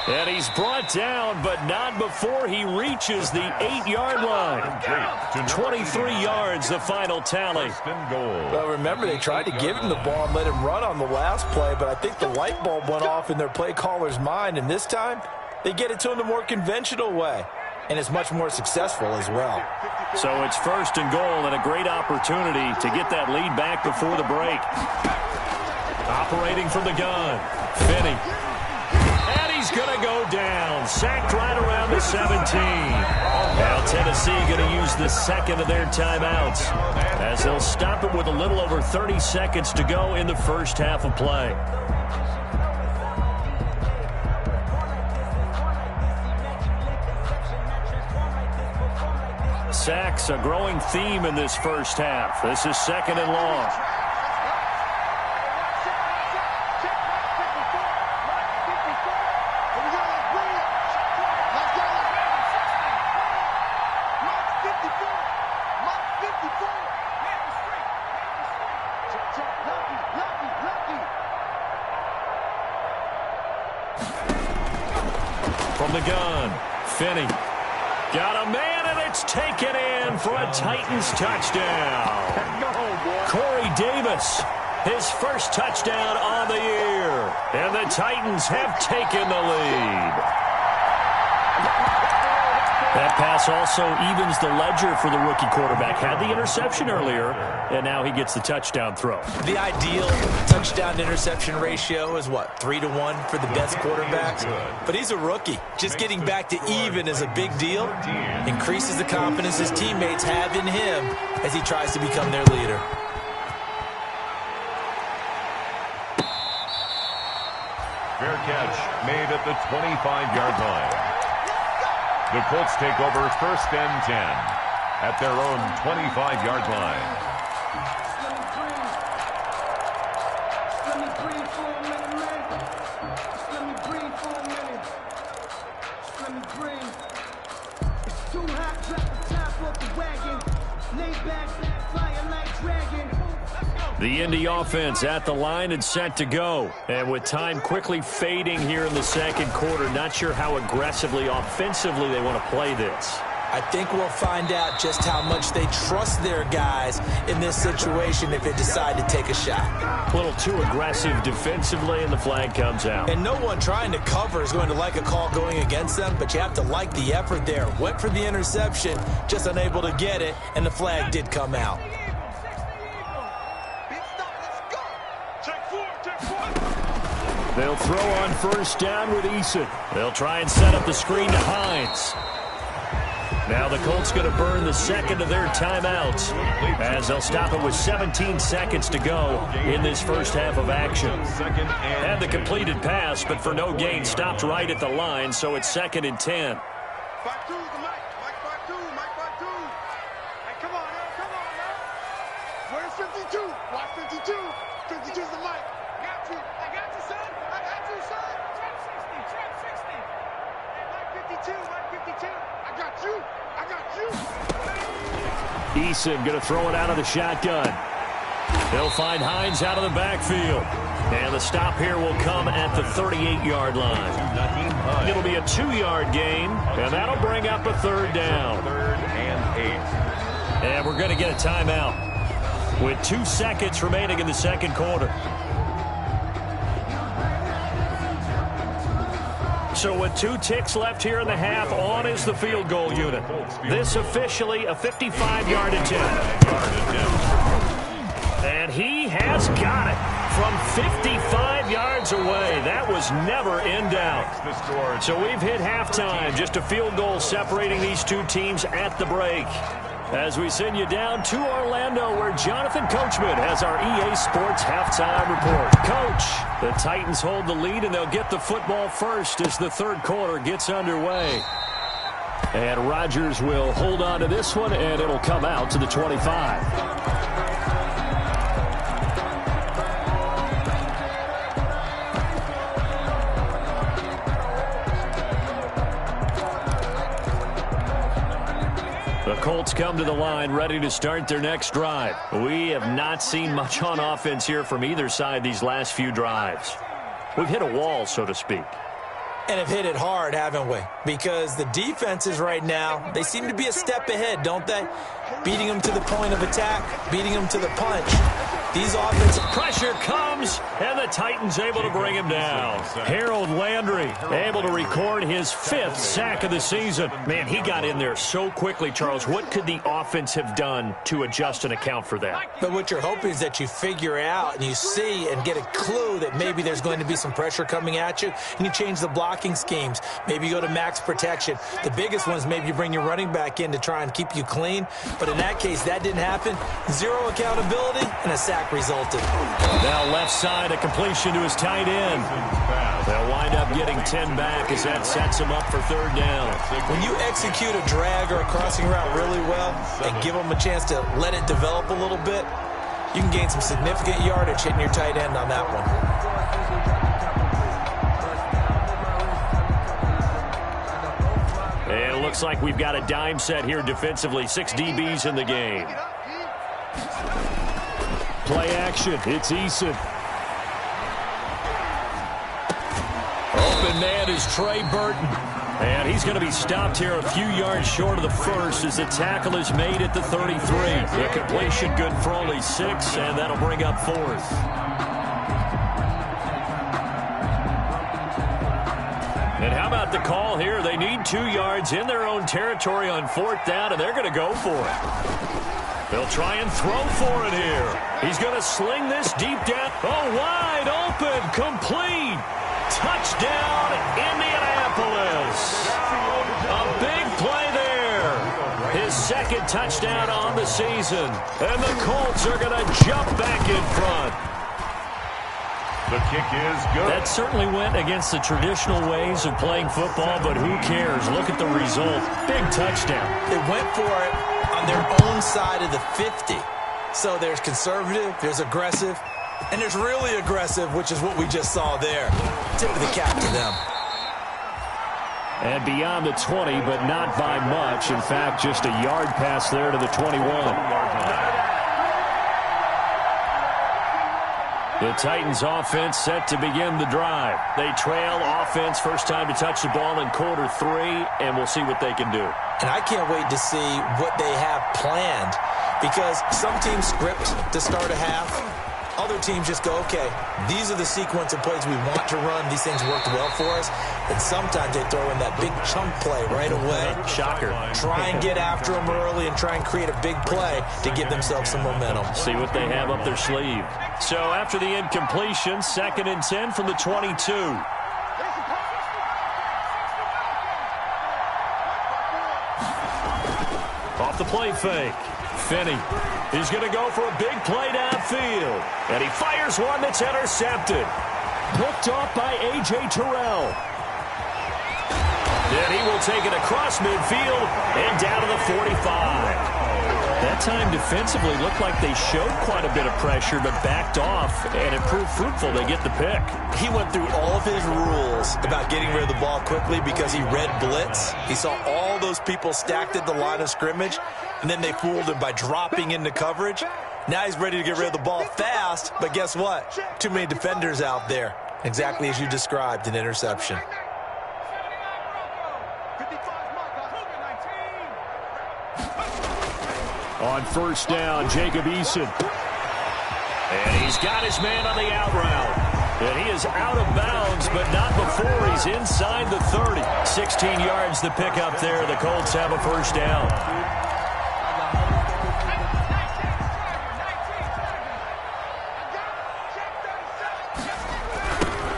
[SPEAKER 6] And he's brought down, but not before he reaches the 8-yard line. 23 yards, the final tally.
[SPEAKER 7] Well, remember, they tried to give him the ball and let him run on the last play, but I think the light bulb went off in their play caller's mind, and this time, they get it to him the more conventional way, and it's much more successful as well.
[SPEAKER 6] So it's 1st and goal and a great opportunity to get that lead back before the break. Operating from the gun, Finney. And he's going to go down. Sacked right around the 17. Now Tennessee going to use the 2nd of their timeouts as they'll stop it with a little over 30 seconds to go in the first half of play. Sacks, a growing theme in this first half. This is 2nd and long. From the gun, Finney. Got a man, and it's taken in for a Titans touchdown. Corey Davis his first touchdown on the year. And the Titans have taken the lead. That pass also evens the ledger for the rookie quarterback. Had the interception earlier, and now he gets the touchdown throw.
[SPEAKER 7] The ideal touchdown-interception ratio is, what, 3-to-1 for the best quarterbacks? But he's a rookie. Just getting back to even is a big deal. Increases the confidence his teammates have in him as he tries to become their leader.
[SPEAKER 8] Fair catch made at the 25-yard line. The Colts take over 1st and 10 at their own 25-yard line.
[SPEAKER 13] Let me breathe for a minute, man. Let me breathe for a minute. Let me breathe. It's too hot, drop the top off the wagon. Lay back, flying like dragon.
[SPEAKER 6] The Indy offense at the line and set to go. And with time quickly fading here in the second quarter, not sure how aggressively, offensively they want to play this.
[SPEAKER 7] I think we'll find out just how much they trust their guys in this situation if they decide to take a shot.
[SPEAKER 6] A little too aggressive defensively, and the flag comes out.
[SPEAKER 7] And no one trying to cover is going to like a call going against them, but you have to like the effort there. Went for the interception, just unable to get it, and the flag did come out.
[SPEAKER 6] They'll throw on 1st down with Eason. They'll try and set up the screen to Hines. Now the Colts going to burn the second of their timeouts as they'll stop it with 17 seconds to go in this first half of action. And the completed pass, but for no gain, stopped right at the line, so it's 2nd and 10.
[SPEAKER 13] Where's 52? Watch 52. 52's the mic. Got you. I got you, son. I got you, son. Trap 60. Trap 60. Hey, Mike 52. Mike 52. I got you. I got you.
[SPEAKER 6] Eason going to throw it out of the shotgun. They'll find Hines out of the backfield. And the stop here will come at the 38-yard line. It'll be a 2-yard gain, and that'll bring up a 3rd down.
[SPEAKER 8] 3rd and 8.
[SPEAKER 6] And we're going to get a timeout with 2 seconds remaining in the second quarter. So with 2 ticks left here in the half, on is the field goal unit. This officially a 55-yard attempt. And he has got it from 55 yards away. That was never in doubt. So we've hit halftime. Just a field goal separating these two teams at the break. As we send you down to Orlando, where Jonathan Coachman has our EA Sports halftime report. Coach, the Titans hold the lead, and they'll get the football first as the third quarter gets underway. And Rodgers will hold on to this one, and it'll come out to the 25. The Colts come to the line ready to start their next drive. We have not seen much on offense here from either side these last few drives. We've hit a wall, so to speak.
[SPEAKER 7] And have hit it hard, haven't we? Because the defenses right now, they seem to be a step ahead, don't they? Beating them to the point of attack, beating them to the punch. These offensive
[SPEAKER 6] pressure comes, and the Titans able to bring him down. Harold Landry able to record his 5th sack of the season. Man, he got in there so quickly, Charles. What could the offense have done to adjust and account for that?
[SPEAKER 7] But what you're hoping is that you figure out and you see and get a clue that maybe there's going to be some pressure coming at you, and you change the blocking schemes. Maybe you go to max protection. The biggest one is maybe you bring your running back in to try and keep you clean. But in that case, that didn't happen. 0 accountability, and a sack resulted.
[SPEAKER 6] Now left side, a completion to his tight end. They'll wind up getting 10 back as that sets him up for third down.
[SPEAKER 7] When you execute a drag or a crossing route really well and give them a chance to let it develop a little bit, you can gain some significant yardage hitting your tight end on that one.
[SPEAKER 6] And it looks like we've got a dime set here defensively. 6 DBs in the game. Play action. It's Eason. Open man is Trey Burton. And he's going to be stopped here a few yards short of the first as the tackle is made at the 33. The completion good for only 6, and that'll bring up 4th. And how about the call here? They need 2 yards in their own territory on 4th down, and they're going to go for it. They'll try and throw for it here. He's going to sling this deep down. Oh, wide open, complete. Touchdown, Indianapolis. A big play there. His 2nd touchdown on the season. And the Colts are going to jump back in front.
[SPEAKER 8] The kick is good.
[SPEAKER 6] That certainly went against the traditional ways of playing football, but who cares? Look at the result. Big touchdown.
[SPEAKER 7] They went for it on their own side of the 50. So there's conservative, there's aggressive, and there's really aggressive, which is what we just saw there. Tip of the cap to them.
[SPEAKER 6] And beyond the 20, but not by much. In fact, just a yard pass there to the 21. The Titans offense set to begin the drive. They trail offense, first time to touch the ball in quarter 3, and we'll see what they can do.
[SPEAKER 7] And I can't wait to see what they have planned, because some teams script to start a half. Other teams just go, okay, these are the sequence of plays we want to run. These things worked well for us. And sometimes they throw in that big chunk play right away.
[SPEAKER 6] Shocker.
[SPEAKER 7] Try and get after them early and try and create a big play to give themselves some momentum.
[SPEAKER 6] See what they have up their sleeve. So after the incompletion, 2nd and 10 from the 22. Off the play fake. Finney. He's going to go for a big play downfield. And he fires one that's intercepted. Picked off by A.J. Terrell. Then he will take it across midfield and down to the 45. That time defensively looked like they showed quite a bit of pressure but backed off, and it proved fruitful. They get the pick.
[SPEAKER 7] He went through all of his rules about getting rid of the ball quickly because he read blitz. He saw all those people stacked at the line of scrimmage, and then they fooled him by dropping into coverage. Now he's ready to get rid of the ball fast, but guess what? Too many defenders out there. Exactly as you described, an interception.
[SPEAKER 6] On first down, Jacob Eason. And he's got his man on the out route. And he is out of bounds, but not before he's inside the 30. 16 yards to pick up there. The Colts have a first down.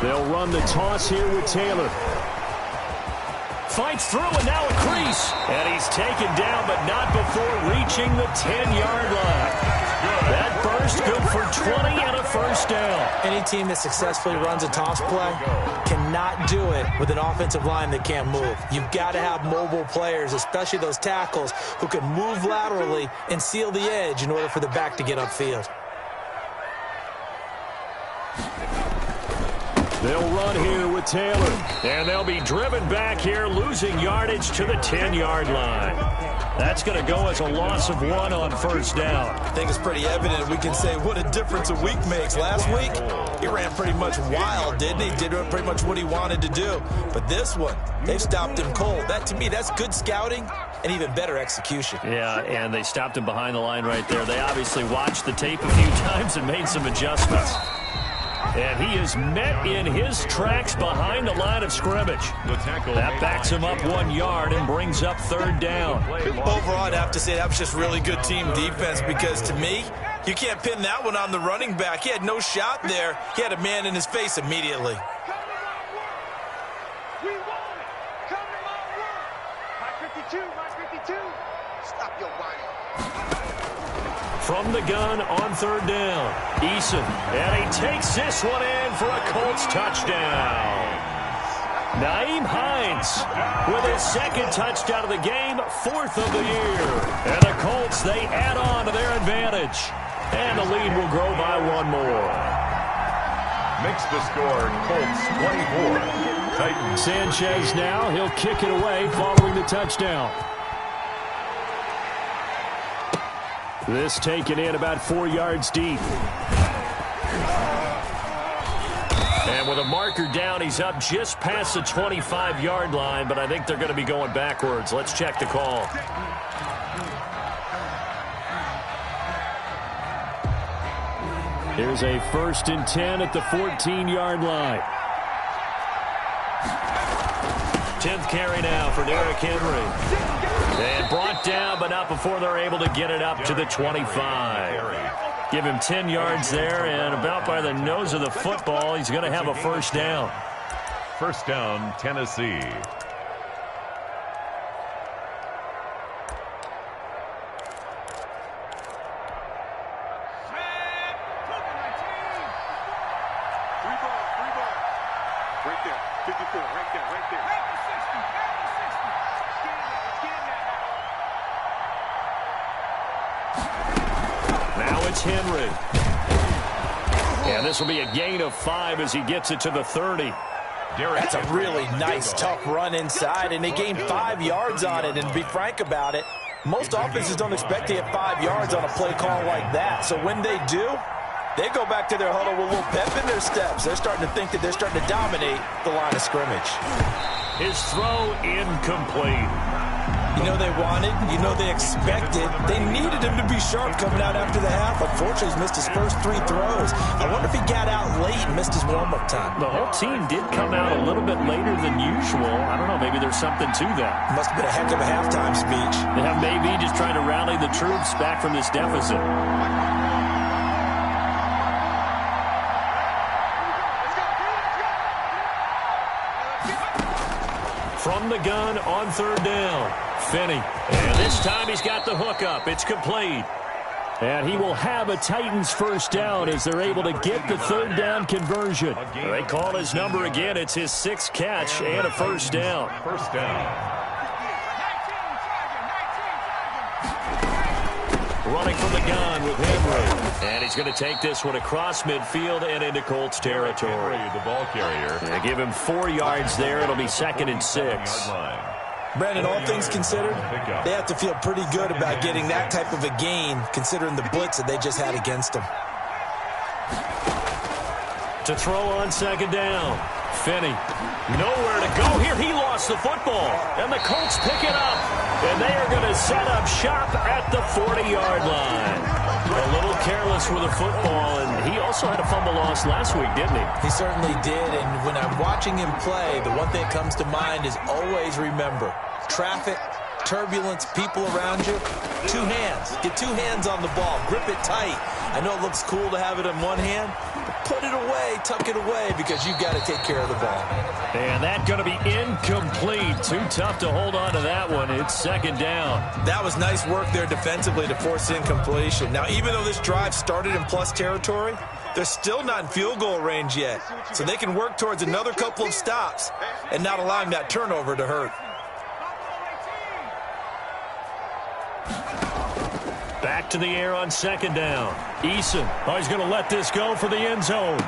[SPEAKER 6] They'll run the toss here with Taylor. Fights through and now a crease. And he's taken down, but not before reaching the 10-yard line. That burst good for 20 and a first down.
[SPEAKER 7] Any team that successfully runs a toss play cannot do it with an offensive line that can't move. You've got to have mobile players, especially those tackles, who can move laterally and seal the edge in order for the back to get upfield.
[SPEAKER 6] They'll run here with Taylor. And they'll be driven back here, losing yardage to the 10-yard line. That's going to go as a loss of 1 on first down.
[SPEAKER 7] I think it's pretty evident. We can say what a difference a week makes. Last week, he ran pretty much wild, didn't he? Did pretty much what he wanted to do. But this one, they've stopped him cold. That, to me, that's good scouting and even better execution.
[SPEAKER 6] Yeah, and they stopped him behind the line right there. They obviously watched the tape a few times and made some adjustments. And he is met in his tracks behind the line of scrimmage. That backs him up 1 yard and brings up third down.
[SPEAKER 7] Overall, I'd have to say that was just really good team defense because, to me, you can't pin that one on the running back. He had no shot there. He had a man in his face immediately.
[SPEAKER 6] From the gun on third down, Eason, and he takes this one in for a Colts touchdown. Nyheim Hines with his second touchdown of the game, 4th of the year. And the Colts, they add on to their advantage. And the lead will grow by 1 more.
[SPEAKER 8] Makes the score Colts 24. Titans.
[SPEAKER 6] Sanchez now, he'll kick it away following the touchdown. This taken in about 4 yards deep. And And with a marker down, he's up just past the 25-yard line, but I think they're going to be going backwards. Let's check the call. Here's a 1st and 10 at the 14-yard line. 10th carry now for Derrick Henry. And brought down, but not before they're able to get it up to the 25. Give him 10 yards there, and about by the nose of the football, he's going to have a first down.
[SPEAKER 8] First down, Tennessee.
[SPEAKER 6] Henry. And this will be a gain of 5 as he gets it to the 30.
[SPEAKER 7] That's a really nice, tough run inside, and they gained 5 yards on it. And to be frank about it, most offenses don't expect to get 5 yards on a play call like that. So when they do, they go back to their huddle with a little pep in their steps. They're starting to think that they're starting to dominate the line of scrimmage.
[SPEAKER 6] His throw incomplete.
[SPEAKER 7] You know they wanted, you know they expected. They needed him to be sharp coming out after the half. Unfortunately, he's missed his first 3 throws. I wonder if he got out late and missed his warm-up time.
[SPEAKER 6] The whole team did come out a little bit later than usual. I don't know, maybe there's something to that.
[SPEAKER 7] Must have been a heck of a halftime speech.
[SPEAKER 6] Yeah, maybe just trying to rally the troops back from this deficit. From the gun on 3rd down, Finney. And this time he's got the hook up. It's complete. And he will have a Titans first down as they're able to get the 3rd down conversion. They call his number again. It's his 6th catch and a first down.
[SPEAKER 8] First down.
[SPEAKER 6] Running from the gun with Henry. And he's going to take this one across midfield and into Colts territory.
[SPEAKER 8] The ball carrier.
[SPEAKER 6] And give him 4 yards there. It'll be 2nd and 6.
[SPEAKER 7] Brandon, all things considered, they have to feel pretty good about getting that type of a gain considering the blitz that they just had against them.
[SPEAKER 6] To throw on 2nd down. Finney. Nowhere to go here. He lost the football. And the Colts pick it up. And they are going to set up shop at the 40-yard line. A little careless with the football, and he also had a fumble loss last week, didn't he?
[SPEAKER 7] He certainly did, and when I'm watching him play, the one thing that comes to mind is always remember, traffic, turbulence, people around you, 2 hands. Get 2 hands on the ball. Grip it tight. I know it looks cool to have it in one hand, but put it away, tuck it away, because you've got to take care of the ball.
[SPEAKER 6] And that's going to be incomplete. Too tough to hold on to that one. It's 2nd down.
[SPEAKER 7] That was nice work there defensively to force incompletion. Now, even though this drive started in plus territory, they're still not in field goal range yet. So they can work towards another couple of stops and not allowing that turnover to hurt.
[SPEAKER 6] Back to the air on 2nd down. Eason. Oh, he's going to let this go for the end zone.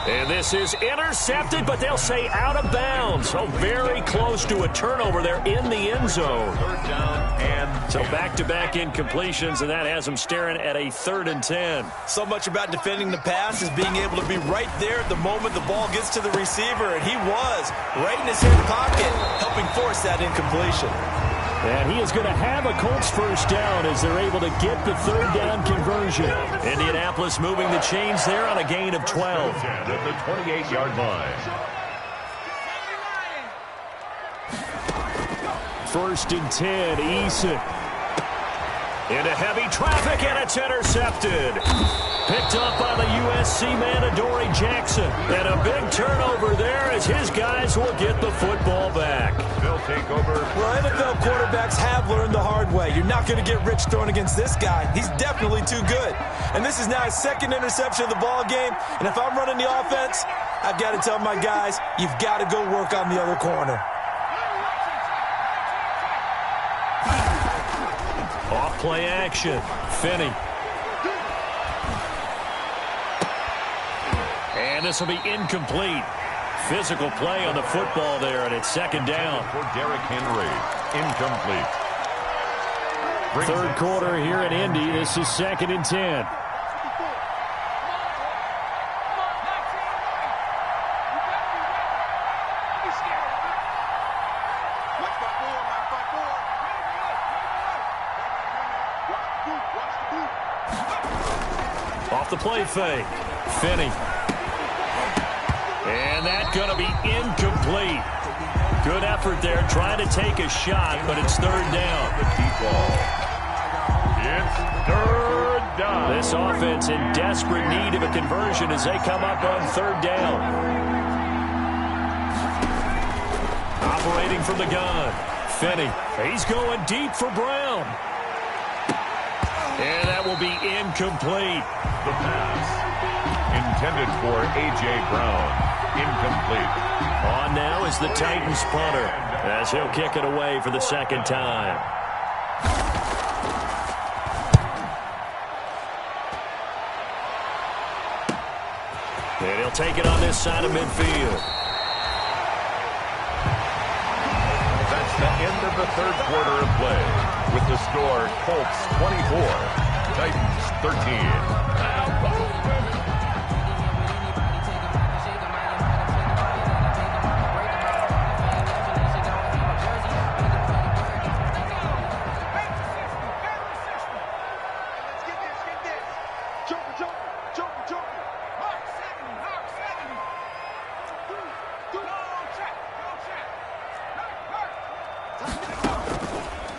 [SPEAKER 6] And this is intercepted, but they'll say out of bounds. So very close to a turnover there in the end zone.
[SPEAKER 8] 3rd down and
[SPEAKER 6] so back-to-back incompletions, and that has them staring at a 3rd and 10.
[SPEAKER 7] So much about defending the pass is being able to be right there at the moment the ball gets to the receiver, and he was right in his hip pocket, helping force that incompletion.
[SPEAKER 6] And he is going to have a Colts first down as they're able to get the 3rd down conversion. Indianapolis moving the chains there on a gain of 12.
[SPEAKER 8] At the 28-yard line.
[SPEAKER 6] 1st and 10, Eason. Into heavy traffic, and it's intercepted. Picked up by the USC man, Adoree Jackson. And a big turnover there as his guys will get the football back.
[SPEAKER 8] They'll take over.
[SPEAKER 7] Well, NFL quarterbacks have learned the hard way. You're not going to get rich throwing against this guy. He's definitely too good. And this is now his 2nd interception of the ball game. And if I'm running the offense, I've got to tell my guys, you've got to go work on the other corner.
[SPEAKER 6] Off play action. Finney. And this will be incomplete. Physical play on the football there, and it's 2nd down.
[SPEAKER 8] For Derrick Henry. Incomplete.
[SPEAKER 6] 3rd quarter here in Indy. This is 2nd and 10. off the play fake. Finney. And that's going to be incomplete. Good effort there, trying to take a shot, but it's third down.
[SPEAKER 8] It's third down.
[SPEAKER 6] This offense in desperate need of a conversion as they come up on third down. Operating from the gun. Finney. He's going deep for Brown. And that will be incomplete.
[SPEAKER 8] The pass intended for A.J. Brown. Incomplete.
[SPEAKER 6] On now is the Titans punter as he'll kick it away for the second time. And he'll take it on this side of midfield.
[SPEAKER 8] That's the end of the third quarter of play. With the score, Colts 24, Titans 13.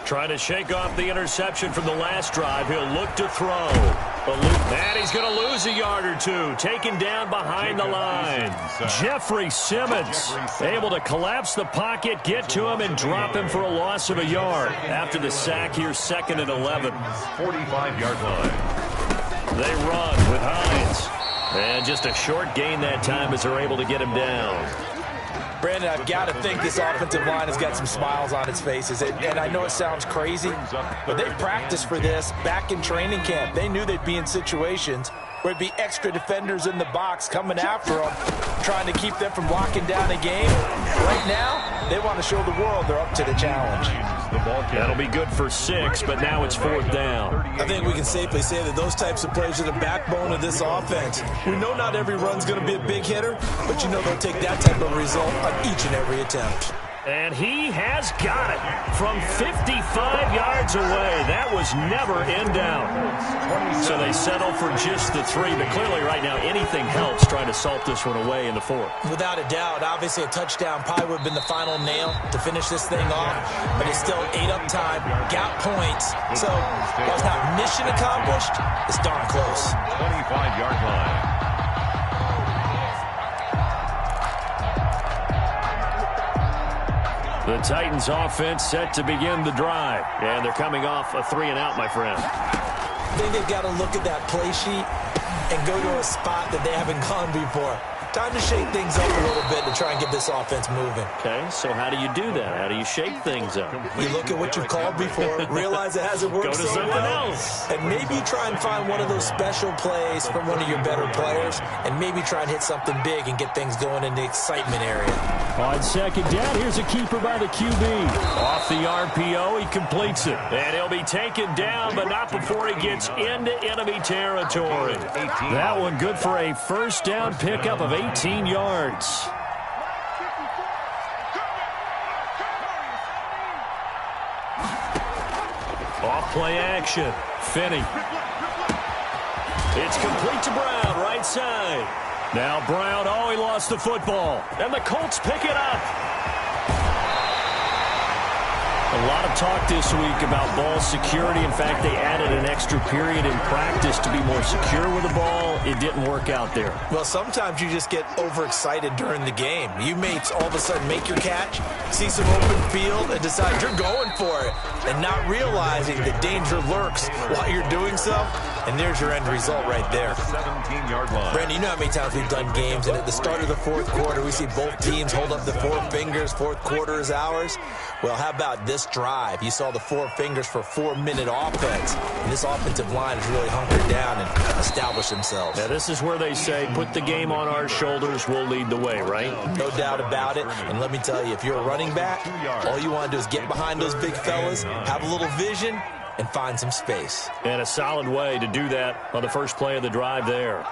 [SPEAKER 6] Trying to shake off the interception from the last drive. He'll look to throw. And he's going to lose a yard or two. Taken down behind the line. Jeffrey Simmons able to collapse the pocket, get to him, and drop him for a loss of a yard. After the sack here, 2nd and 11.
[SPEAKER 8] 45-yard line.
[SPEAKER 6] They run with Hines. And just a short gain that time as they're able to get him down.
[SPEAKER 7] Brandon, I've got to think this offensive line has got some smiles on its faces. And I know it sounds crazy, but they practiced for this back in training camp. They knew they'd be in situations where it'd be extra defenders in the box coming after them, trying to keep them from locking down a game. Right now, they want to show the world they're up to the challenge.
[SPEAKER 6] That'll be good for 6, but now it's 4th down.
[SPEAKER 7] I think we can safely say that those types of plays are the backbone of this offense. We know not every run's going to be a big hitter, but you know they'll take that type of result on each and every attempt.
[SPEAKER 6] And he has got it from 55 yards away. That was never in doubt. So they settle for just the 3, but clearly right now anything helps trying to salt this one away in the 4th.
[SPEAKER 7] Without a doubt, obviously a touchdown probably would have been the final nail to finish this thing off, but it's still ate up time, got points. So while it's not mission accomplished, it's darn close.
[SPEAKER 8] 25-yard line.
[SPEAKER 6] The Titans offense set to begin the drive. And they're coming off a 3-and-out, my friend.
[SPEAKER 7] I think they've got to look at that play sheet and go to a spot that they haven't gone before. Time to shake things up a little bit to try and get this offense moving.
[SPEAKER 6] Okay, so how do you do that? How do you shake things up?
[SPEAKER 7] You look at what you've called before, realize it hasn't worked so well, and maybe try and find one of those special plays from one of your better players, and maybe try and hit something big and get things going in the excitement area.
[SPEAKER 6] On 2nd down, here's a keeper by the QB. Off the RPO, he completes it. And he'll be taken down, but not before he gets into enemy territory. That one good for a 1st down pickup of 18 yards. Off play action. Finney. It's complete to Brown, right side. Now Brown, he lost the football. And the Colts pick it up. A lot of talk this week about ball security. In fact, they added an extra period in practice to be more secure with the ball. It didn't work out there.
[SPEAKER 7] Well, sometimes you just get overexcited during the game. You may all of a sudden make your catch, see some open field, and decide you're going for it, and not realizing the danger lurks while you're doing so. And there's your end result right there.
[SPEAKER 8] 17-yard line.
[SPEAKER 7] Brandon, you know how many times we've done games, and at the start of the 4th quarter, we see both teams hold up the 4 fingers, 4th quarter is ours. Well, how about this drive? You saw the 4 fingers for 4-minute offense, and this offensive line has really hunkered down and established themselves.
[SPEAKER 6] Now, this is where they say, put the game on our shoulders, we'll lead the way, right?
[SPEAKER 7] No doubt about it, and let me tell you, if you're a running back, all you want to do is get behind those big fellas, have a little vision, and find some space.
[SPEAKER 6] And a solid way to do that on the first play of the drive there.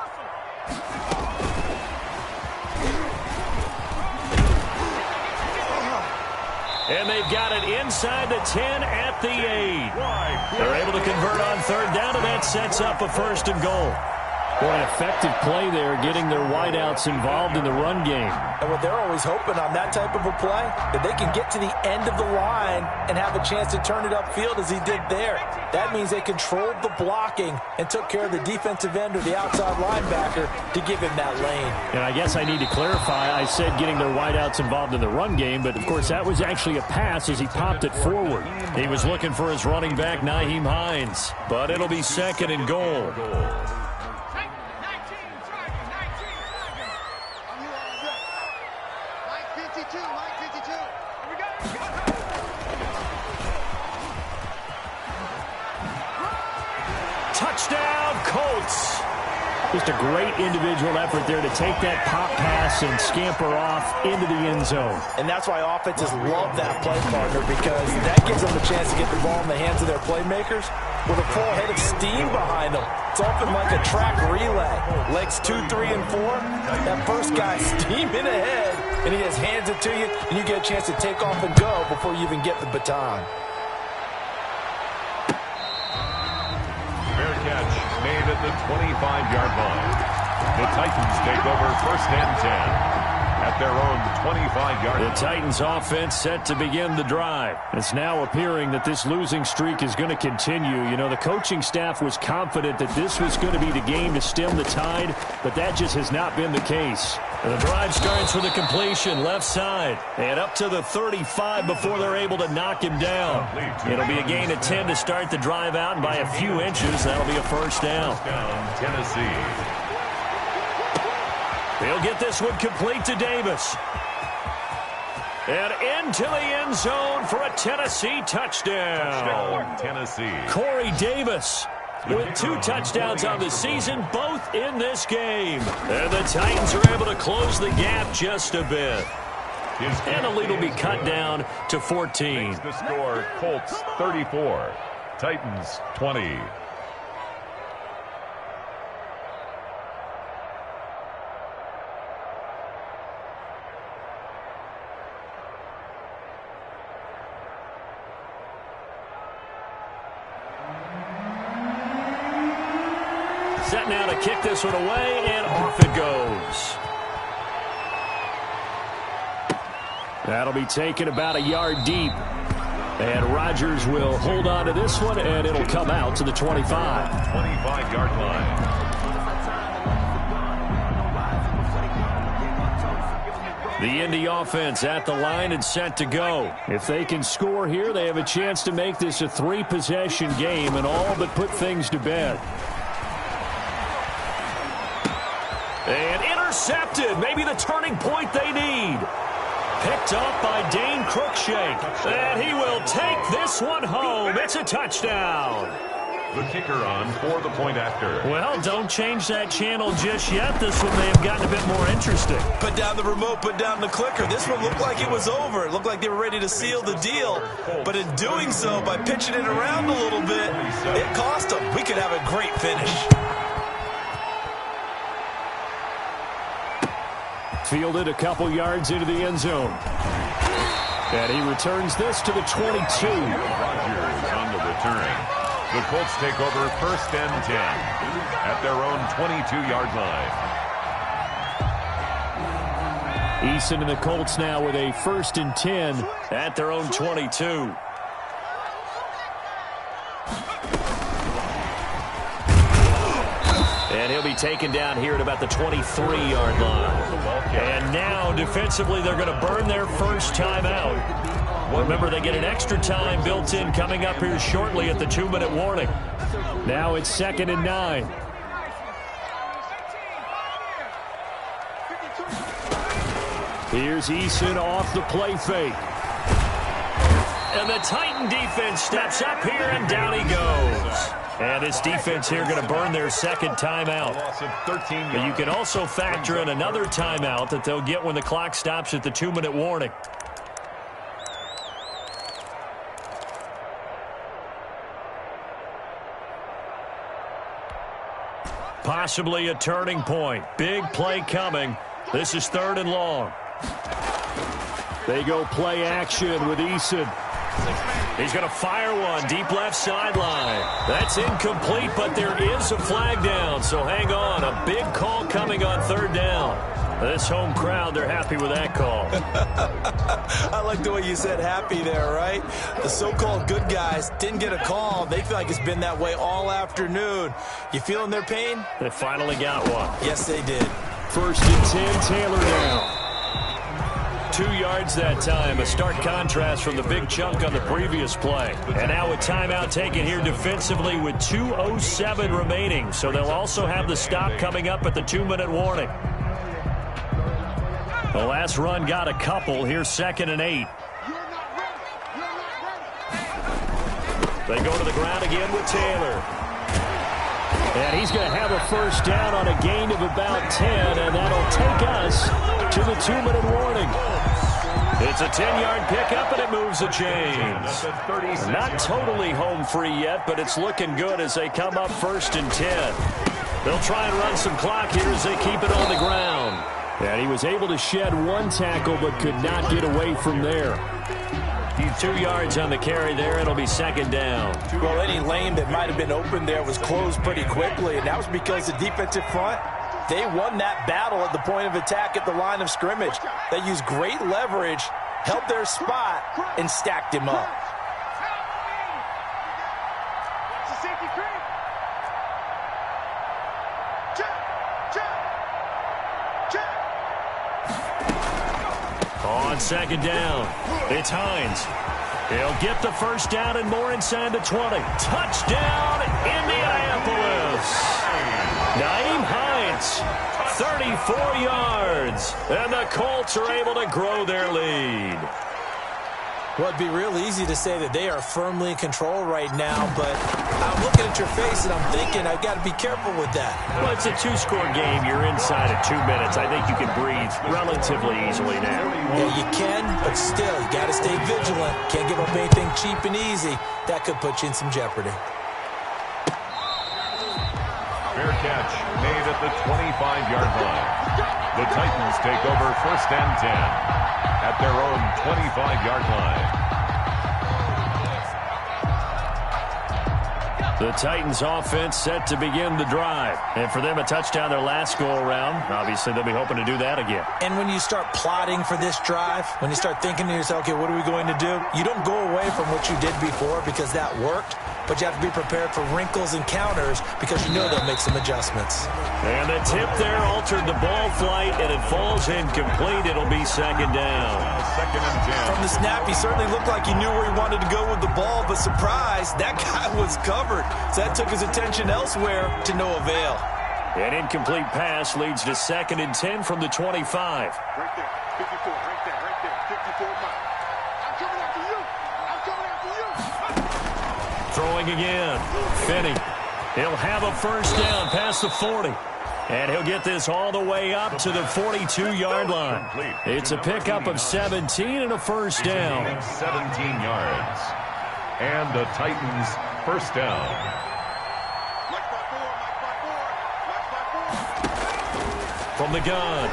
[SPEAKER 6] And they've got it inside the 10 at the 8. They're able to convert on 3rd down, and that sets up a 1st and goal. Boy, an effective play there, getting their wideouts involved in the run game.
[SPEAKER 7] And what they're always hoping on that type of a play, that they can get to the end of the line and have a chance to turn it upfield as he did there. That means they controlled the blocking and took care of the defensive end or the outside linebacker to give him that lane.
[SPEAKER 6] And I guess I need to clarify, I said getting their wideouts involved in the run game, but of course that was actually a pass as he popped it forward. He was looking for his running back, Nyheim Hines, but it'll be 2nd and goal. Touchdown, Colts. Just a great individual effort there to take that pop pass and scamper off into the end zone.
[SPEAKER 7] And that's why offenses love that play partner, because that gives them a chance to get the ball in the hands of their playmakers with a full head of steam behind them. It's often like a track relay. Legs 2, 3, and 4. That first guy steaming ahead, and he just hands it to you, and you get a chance to take off and go before you even get the baton.
[SPEAKER 8] Fair catch made at the 25-yard line. The Titans take over 1st and 10 at their own 25-yard line.
[SPEAKER 6] The Titans offense set to begin the drive. It's now appearing that this losing streak is going to continue. You know, the coaching staff was confident that this was going to be the game to stem the tide, but that just has not been the case. And the drive starts with a completion left side and up to the 35 before they're able to knock him down. It'll be a gain of 10 to start the drive out, and by a few inches, that'll be a 1st down.
[SPEAKER 8] Tennessee.
[SPEAKER 6] He'll get this one complete to Davis. And into the end zone for a Tennessee touchdown.
[SPEAKER 8] Tennessee.
[SPEAKER 6] Corey Davis with 2 touchdowns on the season, both in this game. And the Titans are able to close the gap just a bit. And the lead will be cut down to 14.
[SPEAKER 8] Makes the score Colts 34, Titans 20.
[SPEAKER 6] Set now to kick this one away, and off it goes. That'll be taken about a yard deep. And Rodgers will hold on to this one, and it'll come out to the 25.
[SPEAKER 8] 25-yard line.
[SPEAKER 6] The Indy offense at the line and set to go. If they can score here, they have a chance to make this a 3-possession game and all but put things to bed. And intercepted. Maybe the turning point they need. Picked up by Dane Cruikshank. And he will take this one home. It's a touchdown.
[SPEAKER 8] The kicker on for the point after.
[SPEAKER 6] Well, don't change that channel just yet. This one may have gotten a bit more interesting.
[SPEAKER 7] Put down the remote, put down the clicker. This one looked like it was over. It looked like they were ready to seal the deal. But in doing so, by pitching it around a little bit, it cost them. We could have a great finish.
[SPEAKER 6] Fielded a couple yards into the end zone. And he returns this to the 22.
[SPEAKER 8] Rodgers on the return. The Colts take over 1st and 10 at their own 22-yard line.
[SPEAKER 6] Eason and the Colts now with a 1st and 10 at their own 22. And he'll be taken down here at about the 23-yard line. And now, defensively, they're going to burn their first timeout. Remember, they get an extra time built in coming up here shortly at the 2-minute warning. Now it's 2nd and 9. Here's Eason off the play fake. And the Titan defense steps up here, and down he goes. And this defense here going to burn their 2nd timeout. But you can also factor in another timeout that they'll get when the clock stops at the 2-minute warning. Possibly a turning point. Big play coming. This is 3rd and long. They go play action with Eason. He's going to fire one deep left sideline. That's incomplete, but there is a flag down, so hang on. A big call coming on third down. This home crowd, they're happy with that call.
[SPEAKER 7] I like the way you said happy there, right? The so-called good guys didn't get a call. They feel like it's been that way all afternoon. You feeling their pain?
[SPEAKER 6] They finally got one.
[SPEAKER 7] Yes, they did.
[SPEAKER 6] 1st and 10, Taylor down. 2 yards that time, a stark contrast from the big chunk on the previous play. And now a timeout taken here defensively with 2:07 remaining. So they'll also have the stop coming up at the 2-minute warning. The last run got a couple. Here's 2nd and 8. They go to the ground again with Taylor. And he's going to have a first down on a gain of about 10, and that'll take us to the 2-minute warning. It's a 10-yard pickup, and it moves the chains. Not totally home free yet, but it's looking good as they come up 1st and 10. They'll try and run some clock here as they keep it on the ground. And he was able to shed one tackle, but could not get away from there. 2 yards on the carry there. It'll be 2nd down.
[SPEAKER 7] Well, any lane that might have been open there was closed pretty quickly, and that was because the defensive front, they won that battle at the point of attack at the line of scrimmage. They used great leverage, held their spot, and stacked him up.
[SPEAKER 6] On 2nd down, it's Hines. He'll get the first down and more inside the 20. Touchdown, Indianapolis. Nyheim Hines, 34 yards. And the Colts are able to grow their lead.
[SPEAKER 7] Well, it'd be real easy to say that they are firmly in control right now, but I'm looking at your face and I'm thinking I've got to be careful with that.
[SPEAKER 6] Well, it's a 2-score game. You're inside of 2 minutes. I think you can breathe relatively easily now.
[SPEAKER 7] Yeah, you can, but still, you got to stay vigilant. Can't give up anything cheap and easy. That could put you in some jeopardy.
[SPEAKER 8] Fair catch made at the 25-yard line. The Titans take over 1st and 10 at their own 25-yard line.
[SPEAKER 6] The Titans offense set to begin the drive. And for them, a touchdown their last go-around. Obviously, they'll be hoping to do that again.
[SPEAKER 7] And when you start plotting for this drive, when you start thinking to yourself, okay, what are we going to do? You don't go away from what you did before because that worked, but you have to be prepared for wrinkles and counters because you know they'll make some adjustments.
[SPEAKER 6] And the tip there altered the ball flight, and it falls incomplete. It'll be 2nd down.
[SPEAKER 8] 2nd and 10.
[SPEAKER 7] From the snap, he certainly looked like he knew where he wanted to go with the ball, but surprise, that guy was covered. So that took his attention elsewhere to no avail.
[SPEAKER 6] An incomplete pass leads to 2nd and 10 from the 25.
[SPEAKER 4] Right there, 54, right there, 54 miles. I'm coming after you. I'm coming after you.
[SPEAKER 6] Throwing again. Finney. He'll have a first down past the 40. And he'll get this all the way up to the 42-yard line. It's a pickup of 17 and a first down.
[SPEAKER 8] 17 yards. And the Titans first down.
[SPEAKER 6] From the gun,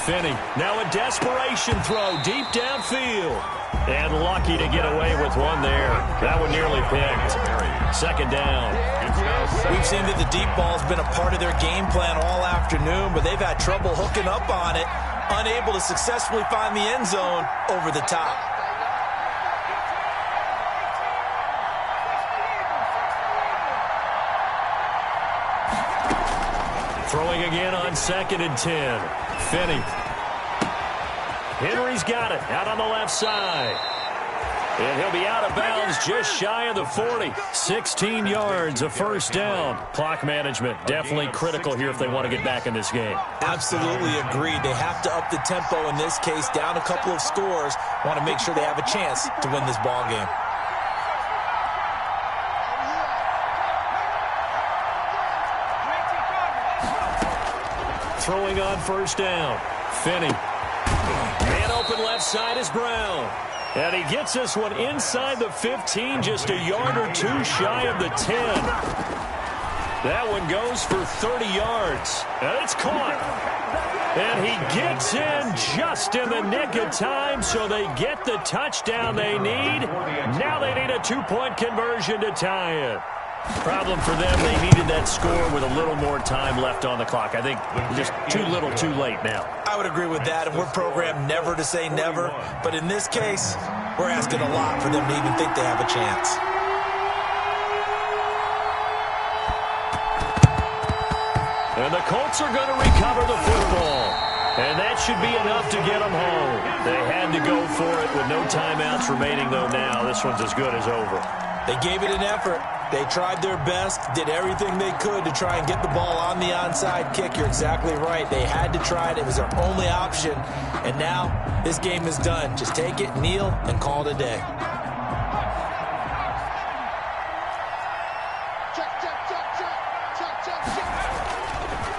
[SPEAKER 6] Finney. Now a desperation throw deep downfield. And lucky to get away with one there. That one nearly picked. 2nd down.
[SPEAKER 7] We've seen that the deep ball's been a part of their game plan all afternoon, but they've had trouble hooking up on it, unable to successfully find the end zone over the top.
[SPEAKER 6] Throwing again on 2nd and 10. Finney. Henry's got it out on the left side. And he'll be out of bounds just shy of the 40. 16 yards, a first down. Clock management definitely critical here if they want to get back in this game.
[SPEAKER 7] Absolutely agreed. They have to up the tempo in this case, down a couple of scores. Want to make sure they have a chance to win this ball game.
[SPEAKER 6] Throwing on first down. Finney. Man open left side is Brown. And he gets this one inside the 15, just a yard or two shy of the 10. That one goes for 30 yards. And it's caught. And he gets in just in the nick of time, so they get the touchdown they need. Now they need a 2-point conversion to tie it. Problem for them, they needed that score with a little more time left on the clock. I think just too little too late now.
[SPEAKER 7] I would agree with that, and we're programmed never to say never. But in this case, we're asking a lot for them to even think they have a chance.
[SPEAKER 6] And the Colts are going to recover the football. And that should be enough to get them home. They had to go for it with no timeouts remaining, though, now. This one's as good as over.
[SPEAKER 7] They gave it an effort. They tried their best, did everything they could to try and get the ball on the onside kick. You're exactly right. They had to try it. It was their only option. And now this game is done. Just take it, kneel, and call it a day.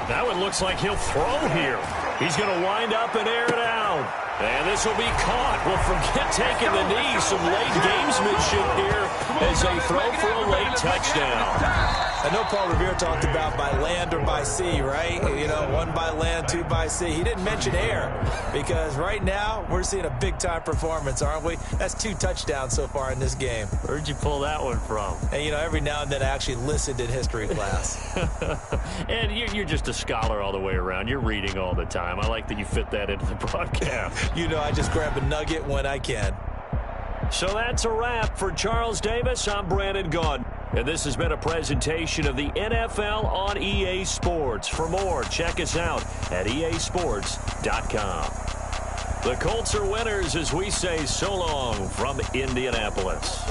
[SPEAKER 6] Now it looks like he'll throw here. He's going to wind up and air it out. And this will be caught. Well, forget taking the knee. Some late gamesmanship here as they throw for a late touchdown.
[SPEAKER 7] I know Paul Revere talked about by land or by sea, right? You know, 1 by land, 2 by sea. He didn't mention air because right now we're seeing a big-time performance, aren't we? That's 2 touchdowns so far in this game.
[SPEAKER 6] Where'd you pull that one from?
[SPEAKER 7] And, you know, every now and then I actually listened in history class.
[SPEAKER 6] And you're just a scholar all the way around. You're reading all the time. I like that you fit that into the broadcast.
[SPEAKER 7] You know, I just grab a nugget when I can.
[SPEAKER 6] So that's a wrap for Charles Davis. I'm Brandon Gaudin. And this has been a presentation of the NFL on EA Sports. For more, check us out at easports.com. The Colts are winners as we say so long from Indianapolis.